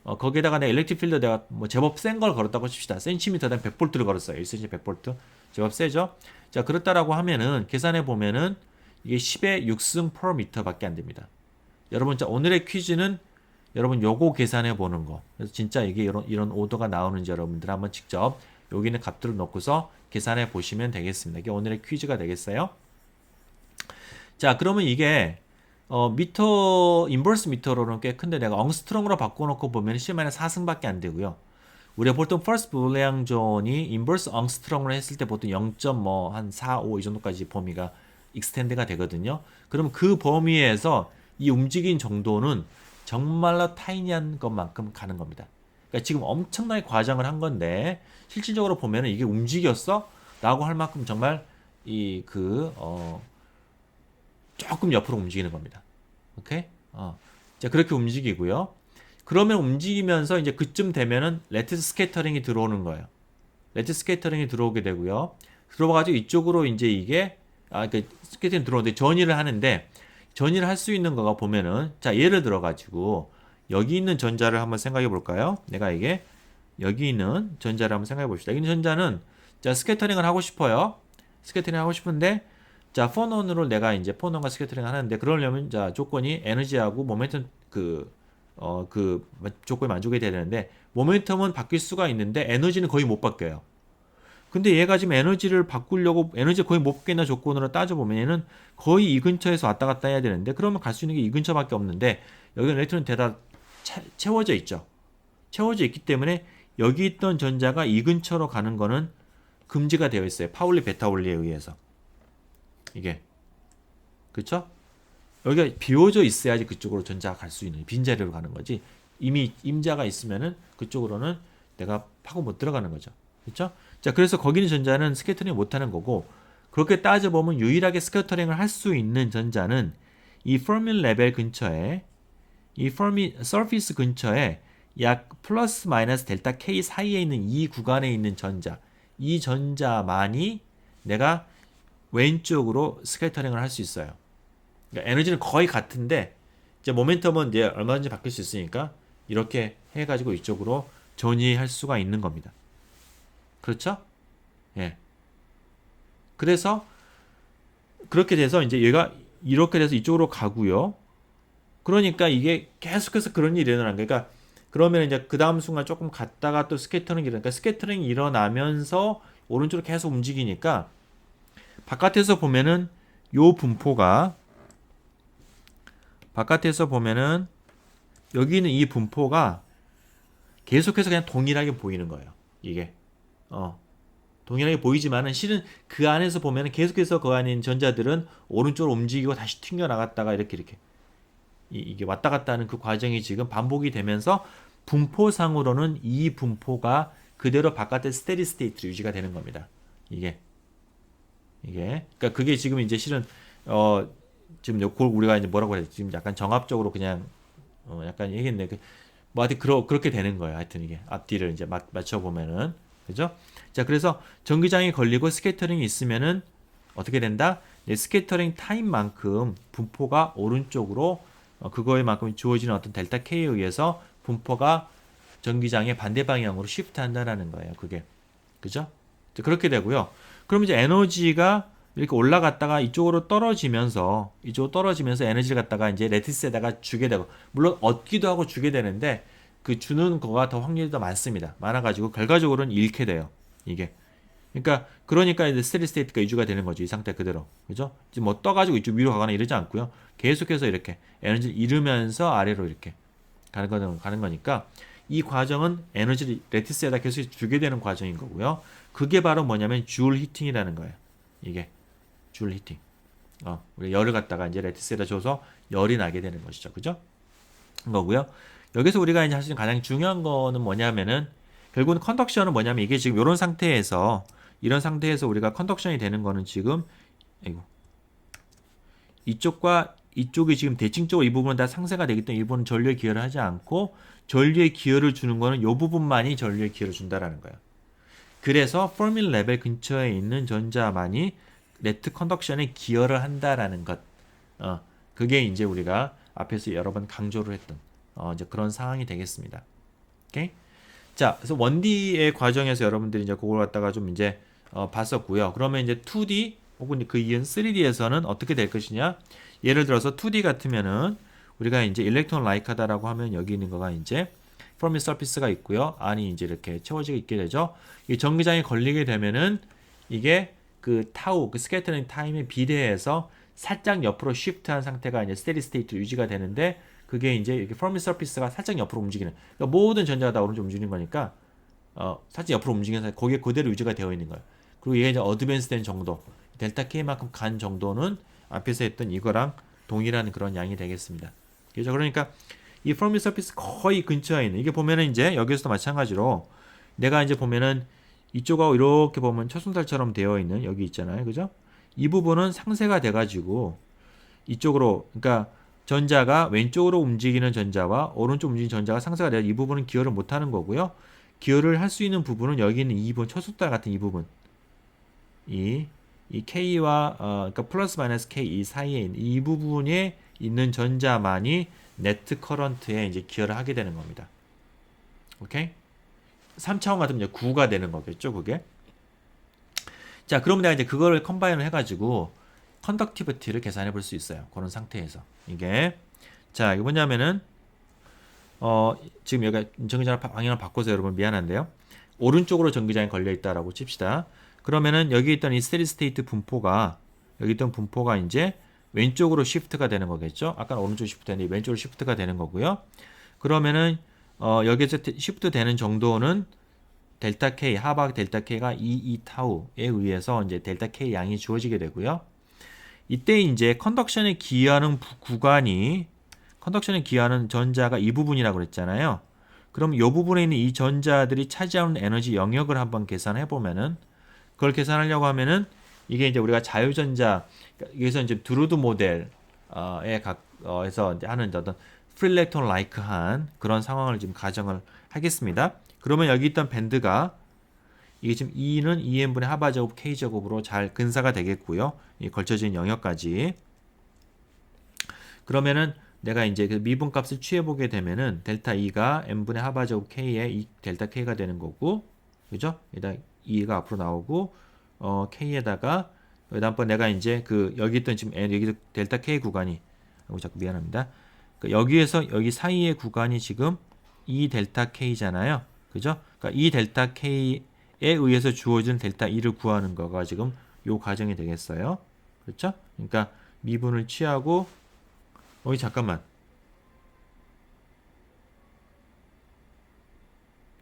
거기에다가 내가 일렉트릭 필드 내가 뭐 제법 센 걸 걸었다고 칩시다. 센티미터당 100볼트를 걸었어요. 1cm 100볼트. 제법 세죠? 자, 그렇다라고 하면은 계산해 보면은 이게 10의 6승 per 미터밖에 안 됩니다. 여러분, 자, 오늘의 퀴즈는 여러분 요거 계산해 보는 거. 그래서 진짜 이게 이런 오더가 나오는지 여러분들 한번 직접 여기 있는 값들을 넣고서 계산해 보시면 되겠습니다. 이게 오늘의 퀴즈가 되겠어요. 자, 그러면 이게 인버스 미터로는 꽤 큰데 내가 엉스트롱으로 바꿔놓고 보면 10-4승밖에 안 되고요. 우리가 보통 퍼스트 불량 존이 인버스 엉스트롱으로 했을 때 보통 0.4, 5 이 정도까지 범위가 익스텐드가 되거든요. 그럼 그 범위에서 이 움직인 정도는 정말로 타이니한 것만큼 가는 겁니다. 그러니까 지금 엄청나게 과장을 한 건데 실질적으로 보면 이게 움직였어? 라고 할 만큼 정말 조금 옆으로 움직이는 겁니다. 오케이? 자, 그렇게 움직이고요. 그러면 움직이면서 이제 그쯤 되면은 레티스 스캐터링이 들어오는 거예요. 레티스 스캐터링이 들어오게 되고요. 들어와가지고 이쪽으로 이제 이게 스캐터링 들어오는데 전이를 하는데 전이를 할 수 있는 거가 보면은 자, 예를 들어 가지고 여기 있는 전자를 한번 생각해 볼까요? 내가 이게 여기 있는 전자를 한번 생각해 봅시다. 여기 있는 전자는 자, 스캐터링을 하고 싶어요. 스캐터링 하고 싶은데 자, 폰온으로 내가 이제 폰온과 스캐터링 하는데 그러려면 자, 조건이 에너지하고 모멘텀 조건이 만족이 돼야 되는데 모멘텀은 바뀔 수가 있는데 에너지는 거의 못 바뀌어요. 근데 얘가 지금 에너지를 바꾸려고 에너지 거의 못 바뀌는 조건으로 따져보면 얘는 거의 이 근처에서 왔다 갔다 해야 되는데 그러면 갈 수 있는 게 이 근처밖에 없는데 여기는 일렉트론 대다 채워져 있죠. 채워져 있기 때문에 여기 있던 전자가 이 근처로 가는 거는 금지가 되어 있어요. 파울리 베타울리에 의해서. 이게 그렇죠? 여기가 비워져 있어야지 그쪽으로 전자가 갈 수 있는 빈자리로 가는 거지. 이미 임자가 있으면은 그쪽으로는 내가 파고 못 들어가는 거죠. 그렇죠? 자, 그래서 거기 있는 전자는 스캐터링 못 하는 거고, 그렇게 따져보면 유일하게 스캐터링을 할 수 있는 전자는 이 페르미 레벨 근처에, 이 페르미 서피스 근처에 약 플러스 마이너스 델타 K 사이에 있는 이 구간에 있는 전자, 이 전자만이 내가 왼쪽으로 스캐터링을 할 수 있어요. 그러니까 에너지는 거의 같은데 이제 모멘텀은 이제 얼마든지 바뀔 수 있으니까 이렇게 해가지고 이쪽으로 전이할 수가 있는 겁니다. 그렇죠? 예. 그래서 그렇게 돼서 이제 얘가 이렇게 돼서 이쪽으로 가고요. 그러니까 이게 계속해서 그런 일이 일어나는 거예요. 그러니까 그러면 이제 그 다음 순간 조금 갔다가 또 스캐터링이 일어나니까 스캐터링이 일어나면서 오른쪽으로 계속 움직이니까 바깥에서 보면은 요 분포가 바깥에서 보면은 여기 있는 이 분포가 계속해서 그냥 동일하게 보이는 거예요. 이게 동일하게 보이지만은 실은 그 안에서 보면은 계속해서 그 안에 있는 전자들은 오른쪽으로 움직이고 다시 튕겨 나갔다가 이렇게 이게 왔다 갔다 하는 그 과정이 지금 반복이 되면서 분포상으로는 이 분포가 그대로 바깥의 스테디 스테이트로 유지가 되는 겁니다. 이게 그러니까 그게 지금 이제 실은 지금 그걸 우리가 이제 뭐라고 해야 돼? 지금 약간 정합적으로 그냥 약간 얘기했네. 뭐 하여튼 그렇게 되는 거예요. 하여튼 이게 앞뒤를 이제 맞춰 보면은 그죠? 자, 그래서 전기장이 걸리고 스캐터링이 있으면은 어떻게 된다? 스캐터링 타임만큼 분포가 오른쪽으로 그거에 만큼 주어지는 어떤 델타 K에 의해서 분포가 전기장의 반대 방향으로 시프트 한다라는 거예요. 그게. 그죠? 그렇게 되고요. 그럼 이제 에너지가 이렇게 올라갔다가 이쪽으로 떨어지면서 에너지를 갖다가 이제 레티스에다가 주게 되고, 물론 얻기도 하고 주게 되는데 그 주는 거가 더 확률이 더 많아가지고 결과적으로는 잃게 돼요. 이게. 그러니까 이제 스테디 스테이트가 유지가 되는 거죠. 이 상태 그대로. 그죠? 지금 뭐 떠가지고 이쪽 위로 가거나 이러지 않고요. 계속해서 이렇게 에너지를 잃으면서 아래로 이렇게 가는 거니까 이 과정은 에너지를 레티스에다 계속 주게 되는 과정인 거고요. 그게 바로 뭐냐면 줄 히팅이라는 거예요. 이게 줄 히팅. 우리 열을 갖다가 이제 레티스에다 줘서 열이 나게 되는 것이죠. 그죠? 거고요. 여기서 우리가 이제 사실 가장 중요한 거는 뭐냐면은 결국은 컨덕션은 뭐냐면 이게 지금 이런 상태에서 우리가 컨덕션이 되는 거는 지금 이쪽과 이쪽이 지금 대칭적으로 이 부분은 다 상쇄가 되기 때문에 이 부분은 전류에 기여를 하지 않고 전류에 기여를 주는 거는 이 부분만이 전류에 기여를 준다라는 거예요. 그래서 페르미 레벨 근처에 있는 전자만이 네트 컨덕션에 기여를 한다라는 것. 그게 이제 우리가 앞에서 여러 번 강조를 했던 이제 그런 상황이 되겠습니다. 오케이? 자, 그래서 1D의 과정에서 여러분들이 이제 그걸 갖다가 좀 이제 봤었고요. 그러면 이제 2D 혹은 그 이은 3D에서는 어떻게 될 것이냐? 예를 들어서 2D 같으면은 우리가 이제 일렉트론 라이카다라고 하면 여기 있는 거가 이제 페르미 서피스가 있고요. 안이 이제 이렇게 채워지게 있게 되죠. 이 전기장이 걸리게 되면은 이게 그 타우, 그 스캐터링 타임에 비례해서 살짝 옆으로 쉬프트한 상태가 이제 스테디 스테이트 유지가 되는데 그게 이제 이렇게 페르미 서피스가 살짝 옆으로 움직이는. 그러니까 모든 전자가 다 오른쪽 움직이는 거니까 살짝 옆으로 움직이는 거기에 그대로 유지가 되어 있는 거예요. 그리고 이게 이제 어드밴스된 정도, 델타 K만큼 간 정도는 앞에서 했던 이거랑 동일한 그런 양이 되겠습니다. 그죠? 그러니까 이 페르미 서피스 거의 근처에 있는 이게 보면은 이제 여기서도 마찬가지로 내가 이제 보면은 이쪽하고 이렇게 보면 초승달처럼 되어 있는 여기 있잖아요. 그죠? 이 부분은 상쇄가 돼 가지고 이쪽으로 그러니까 전자가 왼쪽으로 움직이는 전자와 오른쪽 움직이는 전자가 상쇄가 돼서 이 부분은 기여를 못 하는 거고요. 기여를 할 수 있는 부분은 여기 있는 이 부분 초승달 같은 이 부분 이 K와 그러니까 플러스 마이너스 K 이 사이에 있는 이 부분에 있는 전자만이 네트 커런트에 이제 기여를 하게 되는 겁니다. 오케이? 3차원 같으면 이제 9가 되는 거겠죠, 그게. 자, 그러면 내가 이제 그거를 컴바인을 해가지고 컨덕티비티를 계산해 볼 수 있어요. 그런 상태에서 이게 자, 이게 뭐냐면은 지금 여기가 전기장 방향을 바꿔서 여러분 미안한데요. 오른쪽으로 전기장이 걸려 있다라고 칩시다. 그러면은 여기 있던 이 스테디 스테이트 분포가 여기 있던 분포가 이제 왼쪽으로 시프트가 되는 거겠죠. 아까 오른쪽 시프트했는데 왼쪽으로 시프트가 되는 거고요. 그러면은 여기서 시프트 되는 정도는 델타 K 하박 델타 K가 2 타우에 의해서 이제 델타 K 양이 주어지게 되고요. 이때 이제 컨덕션에 기여하는 구간이 컨덕션에 기여하는 전자가 이 부분이라고 그랬잖아요. 그럼 이 부분에 있는 이 전자들이 차지하는 에너지 영역을 한번 계산해 보면은 그걸 계산하려고 하면은 이게 이제 우리가 자유전자 여기서 이제 드루드 모델에 에서 이제 하는 어떤 프릴렉톤 라이크한 그런 상황을 지금 가정을 하겠습니다. 그러면 여기 있던 밴드가 이게 지금 E는 EN분의 하바 제곱 K 제곱으로 잘 근사가 되겠고요. 이 걸쳐진 영역까지. 그러면은 내가 이제 그 미분 값을 취해 보게 되면은 델타 E가 n분의 하바 제곱 K의 이 델타 K가 되는 거고, 그죠? 여기다 E가 앞으로 나오고 K에다가 다음번 내가 이제 그 여기 있던 지금 여기 델타 K 구간이 자꾸 미안합니다. 여기에서 여기 사이의 구간이 지금 E 델타 K잖아요. 그죠? 그러니까 E 델타 K에 의해서 주어진 델타 E를 구하는 거가 지금 요 과정이 되겠어요. 그렇죠? 그러니까 미분을 취하고 잠깐만.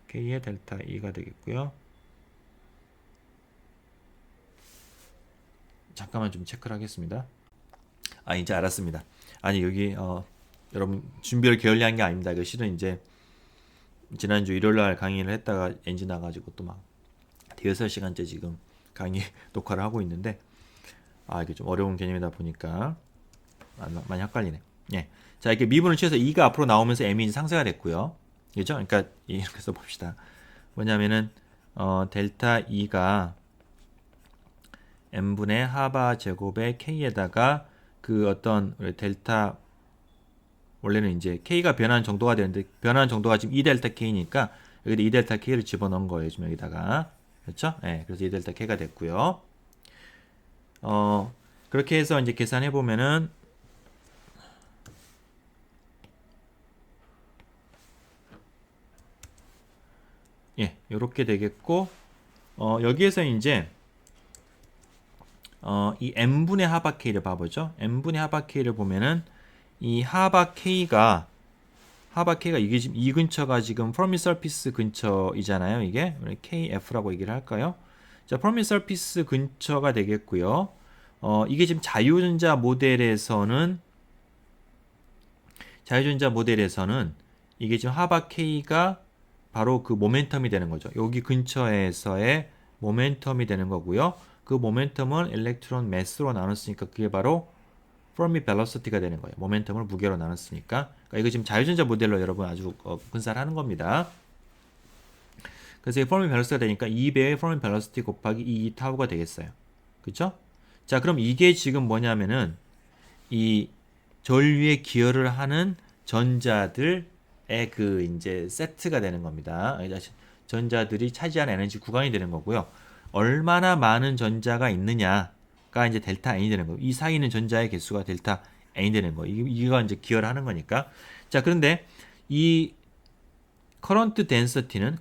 K의 델타 E가 되겠고요. 잠깐만 좀 체크를 하겠습니다. 이제 알았습니다. 아니 여기 여러분 준비를 게을리한 게 아닙니다. 이거 실은 이제 지난주 일요일날 강의를 했다가 엔진 나가지고 또 막 대여섯 시간째 지금 강의 녹화를 하고 있는데 이게 좀 어려운 개념이다 보니까 많이 헷갈리네. 예. 자, 이렇게 미분을 취해서 2가 앞으로 나오면서 m이 상쇄가 됐고요. 그죠? 그러니까 이렇게 써 봅시다. 뭐냐면은 델타 2가 n분의 하바 제곱의 k에다가 그 어떤 델타 원래는 이제 k가 변하는 정도가 되는데 변하는 정도가 지금 2델타 k니까 여기다 2델타 k를 집어넣은 거예요. 지금 여기다가. 그렇죠? 예. 그래서 2델타 k가 됐고요. 그렇게 해서 이제 계산해 보면은 예, 요렇게 되겠고 여기에서 이제 이 n분의 하바 k를 봐보죠. n분의 하바 k를 보면은 이 하바 k가 이게 지금 이 근처가 지금 프로미 서피스 근처이잖아요. 이게 KF라고 얘기를 할까요? 자, 프로미 서피스 근처가 되겠고요. 이게 지금 자유전자 모델에서는 이게 지금 하바 K가 바로 그 모멘텀이 되는 거죠. 여기 근처에서의 모멘텀이 되는 거고요. 그 모멘텀을 일렉트론 매스로 나눴으니까 그게 바로 Fermi Velocity가 되는 거예요. 모멘텀을 무게로 나눴으니까. 그러니까 이거 지금 자유전자 모델로 여러분 아주 분사를 하는 겁니다. 그래서 이 Fermi Velocity가 되니까 2배의 Fermi Velocity 곱하기 2 타우가 되겠어요. 그쵸? 자, 그럼 이게 지금 뭐냐면은 이 전류에 기여를 하는 전자들의 그 이제 세트가 되는 겁니다. 전자들이 차지하는 에너지 구간이 되는 거고요. 얼마나 많은 전자가 있느냐가 이제 델타 N이 되는 거예요. 이 사이에 있는 전자의 개수가 델타 N이 되는 거예요. 이거 이제 기여를 하는 거니까. 자, 그런데 이 커런트 덴시티는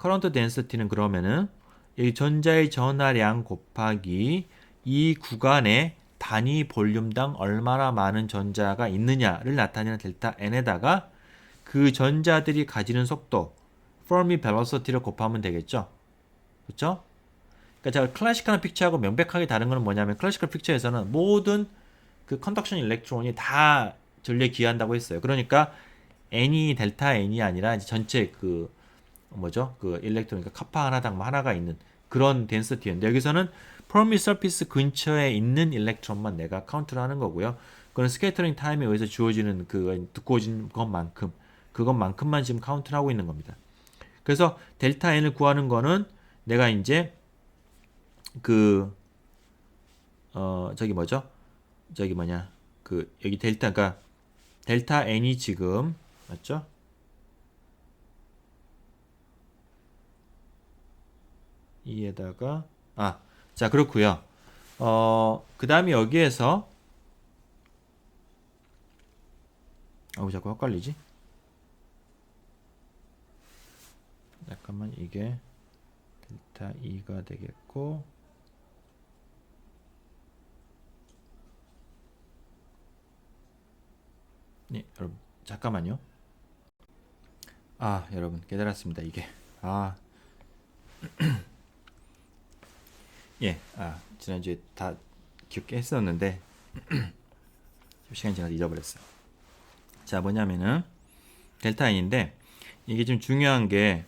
그러면은 이 전자의 전하량 곱하기 이 구간에 단위 볼륨당 얼마나 많은 전자가 있느냐를 나타내는 델타 N에다가 그 전자들이 가지는 속도 Fermi Velocity를 곱하면 되겠죠. 그렇죠? 그러니까 제가 클래시컬 픽처하고 명백하게 다른 거는 뭐냐면 클래시컬 픽처에서는 모든 그 컨덕션 일렉트론이 다 전류에 기여한다고 했어요. 그러니까 N이 델타 N이 아니라 이제 전체 그 뭐죠? 그 일렉트론 그러니까 카파 하나당 뭐 하나가 있는 그런 덴시티였는데 여기서는 프로미 서피스 근처에 있는 일렉트론만 내가 카운트를 하는 거고요. 그건 스케이터링 타임에 의해서 주어지는 그 두꺼워진 그것만큼만 지금 카운트를 하고 있는 겁니다. 그래서 델타 N을 구하는 거는 내가 이제 저기 뭐죠? 저기 뭐냐? 그 여기 델타 N이 지금 맞죠? 이에다가 자, 그렇고요. 그 다음에 여기에서 자꾸 헷갈리지? 잠깐만, 이게 델타 E가 되겠고 네, 여러분 잠깐만요. 여러분 깨달았습니다. 이게 예, 지난주에 다 기억해 했었는데 시간이 지나서 잊어버렸어요. 자, 뭐냐면은 델타 N인데 이게 좀 중요한 게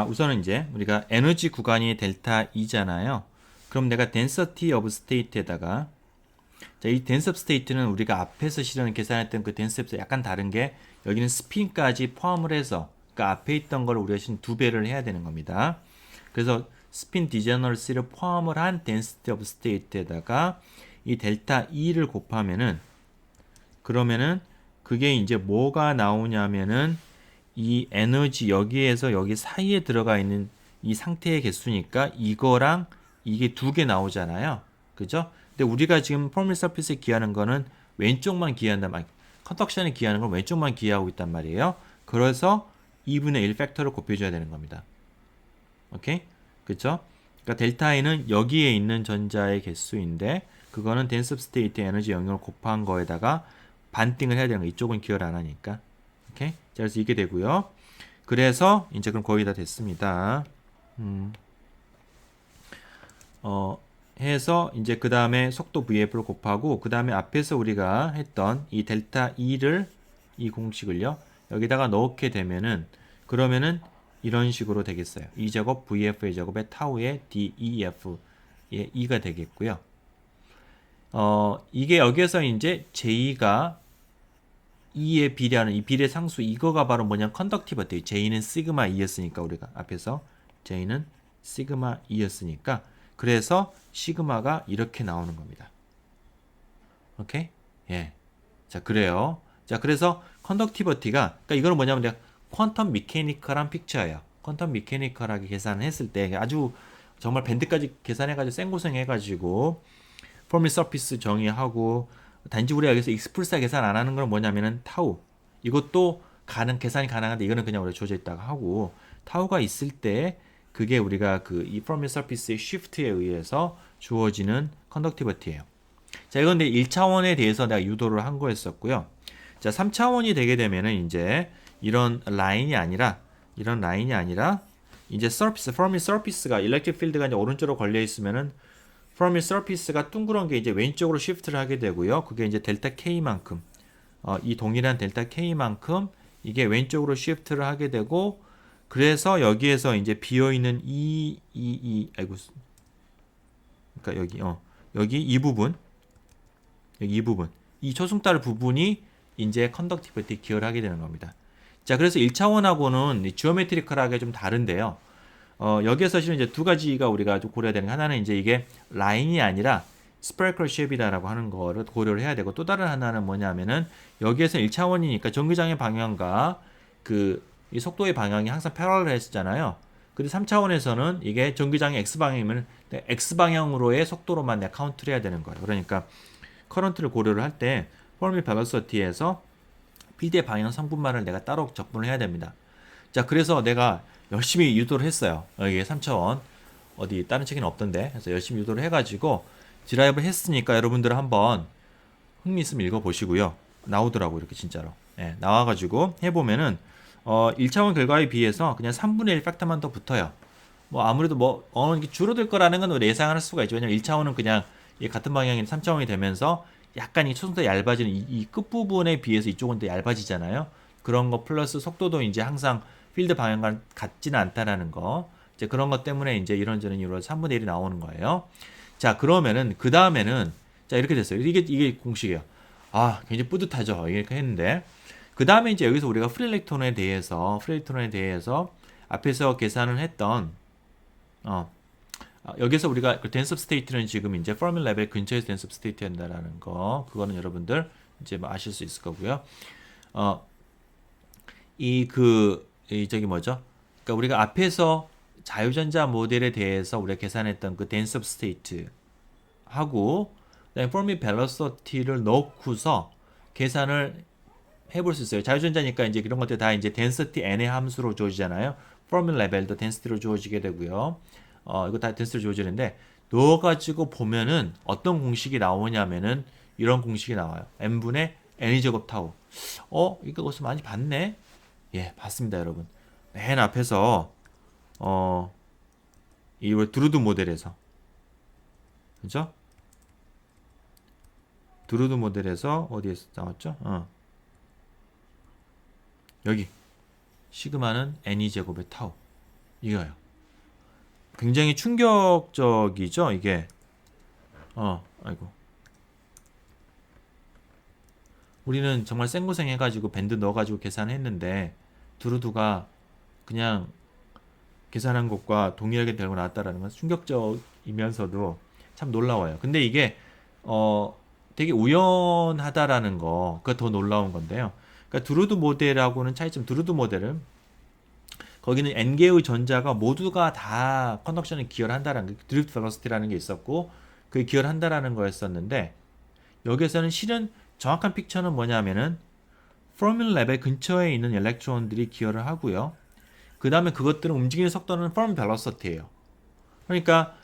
우선은 이제 우리가 에너지 구간이 델타 E잖아요. 그럼 내가 density of state에다가 자, 이 dense of state는 우리가 앞에서 실현 계산했던 그 dense of 약간 다른 게 여기는 스핀까지 포함을 해서 그러니까 앞에 있던 걸 우리가 지금 2배를 해야 되는 겁니다. 그래서 스핀 디제너러시를 포함을 한 density of state에다가 이 델타 E를 곱하면은 그러면은 그게 이제 뭐가 나오냐면은 이 에너지 여기에서 여기 사이에 들어가 있는 이 상태의 개수니까 이거랑 이게 두 개 나오잖아요. 그죠? 근데 우리가 지금 포멀 서피스에 기하는 거는 왼쪽만 기한단 말이에요. 컨덕션에 기하는 건 왼쪽만 기하고 있단 말이에요. 그래서 2분의 1 팩터를 곱해줘야 되는 겁니다. 오케이? 그쵸? 그러니까 델타 E는 여기에 있는 전자의 개수인데 그거는 덴스 오브 스테이트 에너지 영역을 곱한 거에다가 반띵을 해야 되는 거. 이쪽은 기여를 안 하니까. 오케이? 자, 그래서 이게 되고요. 그래서 이제 그럼 거의 다 됐습니다. 해서 이제 그 다음에 속도 VF를 곱하고 그 다음에 앞에서 우리가 했던 이 델타 E를 이 공식을요 여기다가 넣게 되면은 그러면은 이런 식으로 되겠어요. E제곱 VF의 제곱에 타우의 DEF의 E가 되겠고요. 이게 여기에서 이제 J가 E에 비례하는 이 비례 상수 이거가 바로 뭐냐 컨덕티비티. J는 시그마 E였으니까 우리가 앞에서 J는 시그마 E였으니까 그래서 시그마가 이렇게 나오는 겁니다. 오케이? 예. 자, 그래요. 자, 그래서 컨덕티비티가 그러니까 이거는 뭐냐면 내가 퀀텀 미케니컬한 픽처예요. 퀀텀 미케니컬하게 계산을 했을 때 아주 정말 밴드까지 계산해가지고 생고생 해가지고 포멀 서피스 정의하고 단지 우리가 여기서 익스플사 계산 안 하는 건 뭐냐면은 타우 이것도 계산이 가능한데 이거는 그냥 우리가 주어져 있다가 하고 타우가 있을 때 그게 우리가 그 이 포멀 서피스의 쉬프트에 의해서 주어지는 컨덕티비티예요. 자, 이건 근데 1차원에 대해서 내가 유도를 한 거였었고요. 자, 3차원이 되게 되면은 이제 이런 라인이 아니라 이제 서피스, 포멀 서피스가 일렉트릭 필드가 이제 오른쪽으로 걸려 있으면은 포멀 서피스가 둥그런 게 이제 왼쪽으로 시프트를 하게 되고요. 그게 이제 델타 K만큼 이 동일한 델타 K만큼 이게 왼쪽으로 시프트를 하게 되고 그래서 여기에서 이제 비어 있는 아이고 그러니까 여기 이 부분 이 초승달 부분이 이제 컨덕티비티 기여를 하게 되는 겁니다. 자, 그래서 1차원하고는 지오메트리컬하게 좀 다른데요. 여기에서 실은 이제 두 가지가 우리가 좀 고려해야 되는 게 하나는 이제 이게 라인이 아니라 스페리컬 쉐입이다라고 하는 거를 고려를 해야 되고 또 다른 하나는 뭐냐면은 여기에서 1차원이니까 전기장의 방향과 이 속도의 방향이 항상 패러럴 했었잖아요. 근데 3차원에서는 이게 전기장의 X방향이면 X방향으로의 속도로만 내가 카운트를 해야 되는 거예요. 그러니까 커런트를 고려를 할 때 포멀 벨로시티에서 필드의 방향 성분만을 내가 따로 적분을 해야 됩니다. 자, 그래서 내가 열심히 유도를 했어요. 여기 3차원 어디 다른 책에는 없던데 그래서 열심히 유도를 해가지고 드라이브를 했으니까 여러분들 한번 흥미 있으면 읽어보시고요. 나오더라고 이렇게 진짜로. 예, 나와가지고 해보면은 1차원 결과에 비해서 그냥 3분의 1 팩터만 더 붙어요. 뭐 아무래도 뭐 어느 게 줄어들 거라는 건 예상할 수가 있죠. 왜냐면 1차원은 그냥 같은 방향인 3차원이 되면서 약간 이 초승달 얇아지는 이 끝부분에 비해서 이쪽은 더 얇아지잖아요. 그런 거 플러스 속도도 이제 항상 필드 방향과 같지는 않다라는 거. 이제 그런 것 때문에 이제 이런저런 이유로 3분의 1이 나오는 거예요. 자, 그러면은 그 다음에는 자, 이렇게 됐어요. 이게 공식이에요. 굉장히 뿌듯하죠. 이렇게 했는데 그 다음에 이제 여기서 우리가 프리 일렉트론에 대해서 앞에서 계산을 했던 여기서 우리가 그 덴스 오브 스테이트는 지금 이제 퍼밀 레벨 근처에서 덴스 오브 스테이트 한다라는 거 그거는 여러분들 이제 뭐 아실 수 있을 거고요. 저기 뭐죠? 그러니까 우리가 앞에서 자유전자 모델에 대해서 우리가 계산했던 그 덴스 오브 스테이트 하고 그다음에 포멀 벨로시티를 넣고서 계산을 해볼 수 있어요. 자유전자니까 이제 이런 것들 다 이제 density n의 함수로 주어지잖아요. 포멀 레벨도 density로 주어지게 되고요. 이거 다 density로 주어지는데 넣어가지고 보면은 어떤 공식이 나오냐면은 이런 공식이 나와요. n분의 n이 제곱 타우. 이거 어디서 많이 봤네? 예, 봤습니다, 여러분. 맨 앞에서 이 드루드 모델에서 그죠? 드루드 모델에서 어디에서 나왔죠? 여기 시그마는 N이 제곱의 타우. 이거예요. 굉장히 충격적이죠, 이게. 아이고. 우리는 정말 생고생 해가지고 밴드 넣어가지고 계산했는데 두루두가 그냥 계산한 것과 동일하게 되고 나왔다라는 건 충격적이면서도 참 놀라워요. 근데 이게 되게 우연하다라는 거, 그거 더 놀라운 건데요. 그러니까 두루두 모델하고는 차이점, 두루두 모델은 거기는 n개의 전자가 모두가 다 컨덕션에 기여를 한다라는 게 드리프트 벨로시티라는 게 있었고 그게 기여를 한다라는 거였었는데 여기서는 실은 정확한 픽처는 뭐냐면은 포뮬 랩의 근처에 있는 일렉트론들이 기여를 하고요. 그 다음에 그것들은 움직이는 속도는 포뮬 벨로시티예요. 그러니까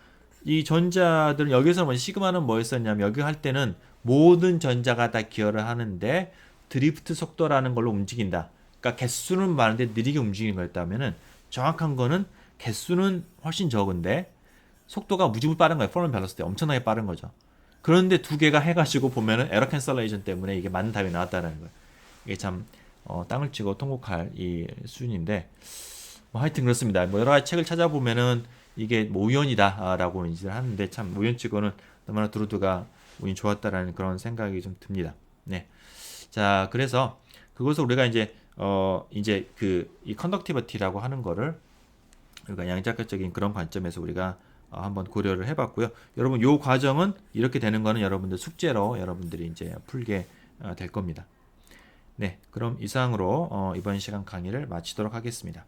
이 전자들은 여기서 뭐 시그마는 뭐였었냐면 여기 할 때는 모든 전자가 다 기여를 하는데 드리프트 속도라는 걸로 움직인다. 그러니까 개수는 많은데 느리게 움직이는 거였다면은 정확한 거는 개수는 훨씬 적은데 속도가 무지무지 빠른 거예요. 포멀 밸런스 때 엄청나게 빠른 거죠. 그런데 두 개가 해가지고 보면은 에러 캔슬레이션 때문에 이게 맞는 답이 나왔다는 거예요. 이게 참 땅을 치고 통곡할 이 수준인데 뭐 하여튼 그렇습니다. 뭐 여러 가지 책을 찾아보면은 이게 뭐 우연이다라고 인지를 하는데 참 우연치고는 너무나 두루두가 운이 좋았다라는 그런 생각이 좀 듭니다. 네. 자, 그래서 그것을 우리가 이제 이제 이 컨덕티비티라고 하는 거를 우리가 양자격적인 그런 관점에서 우리가 한번 고려를 해봤고요. 여러분 요 과정은 이렇게 되는 거는 여러분들 숙제로 여러분들이 이제 풀게 될 겁니다. 네, 그럼 이상으로 이번 시간 강의를 마치도록 하겠습니다.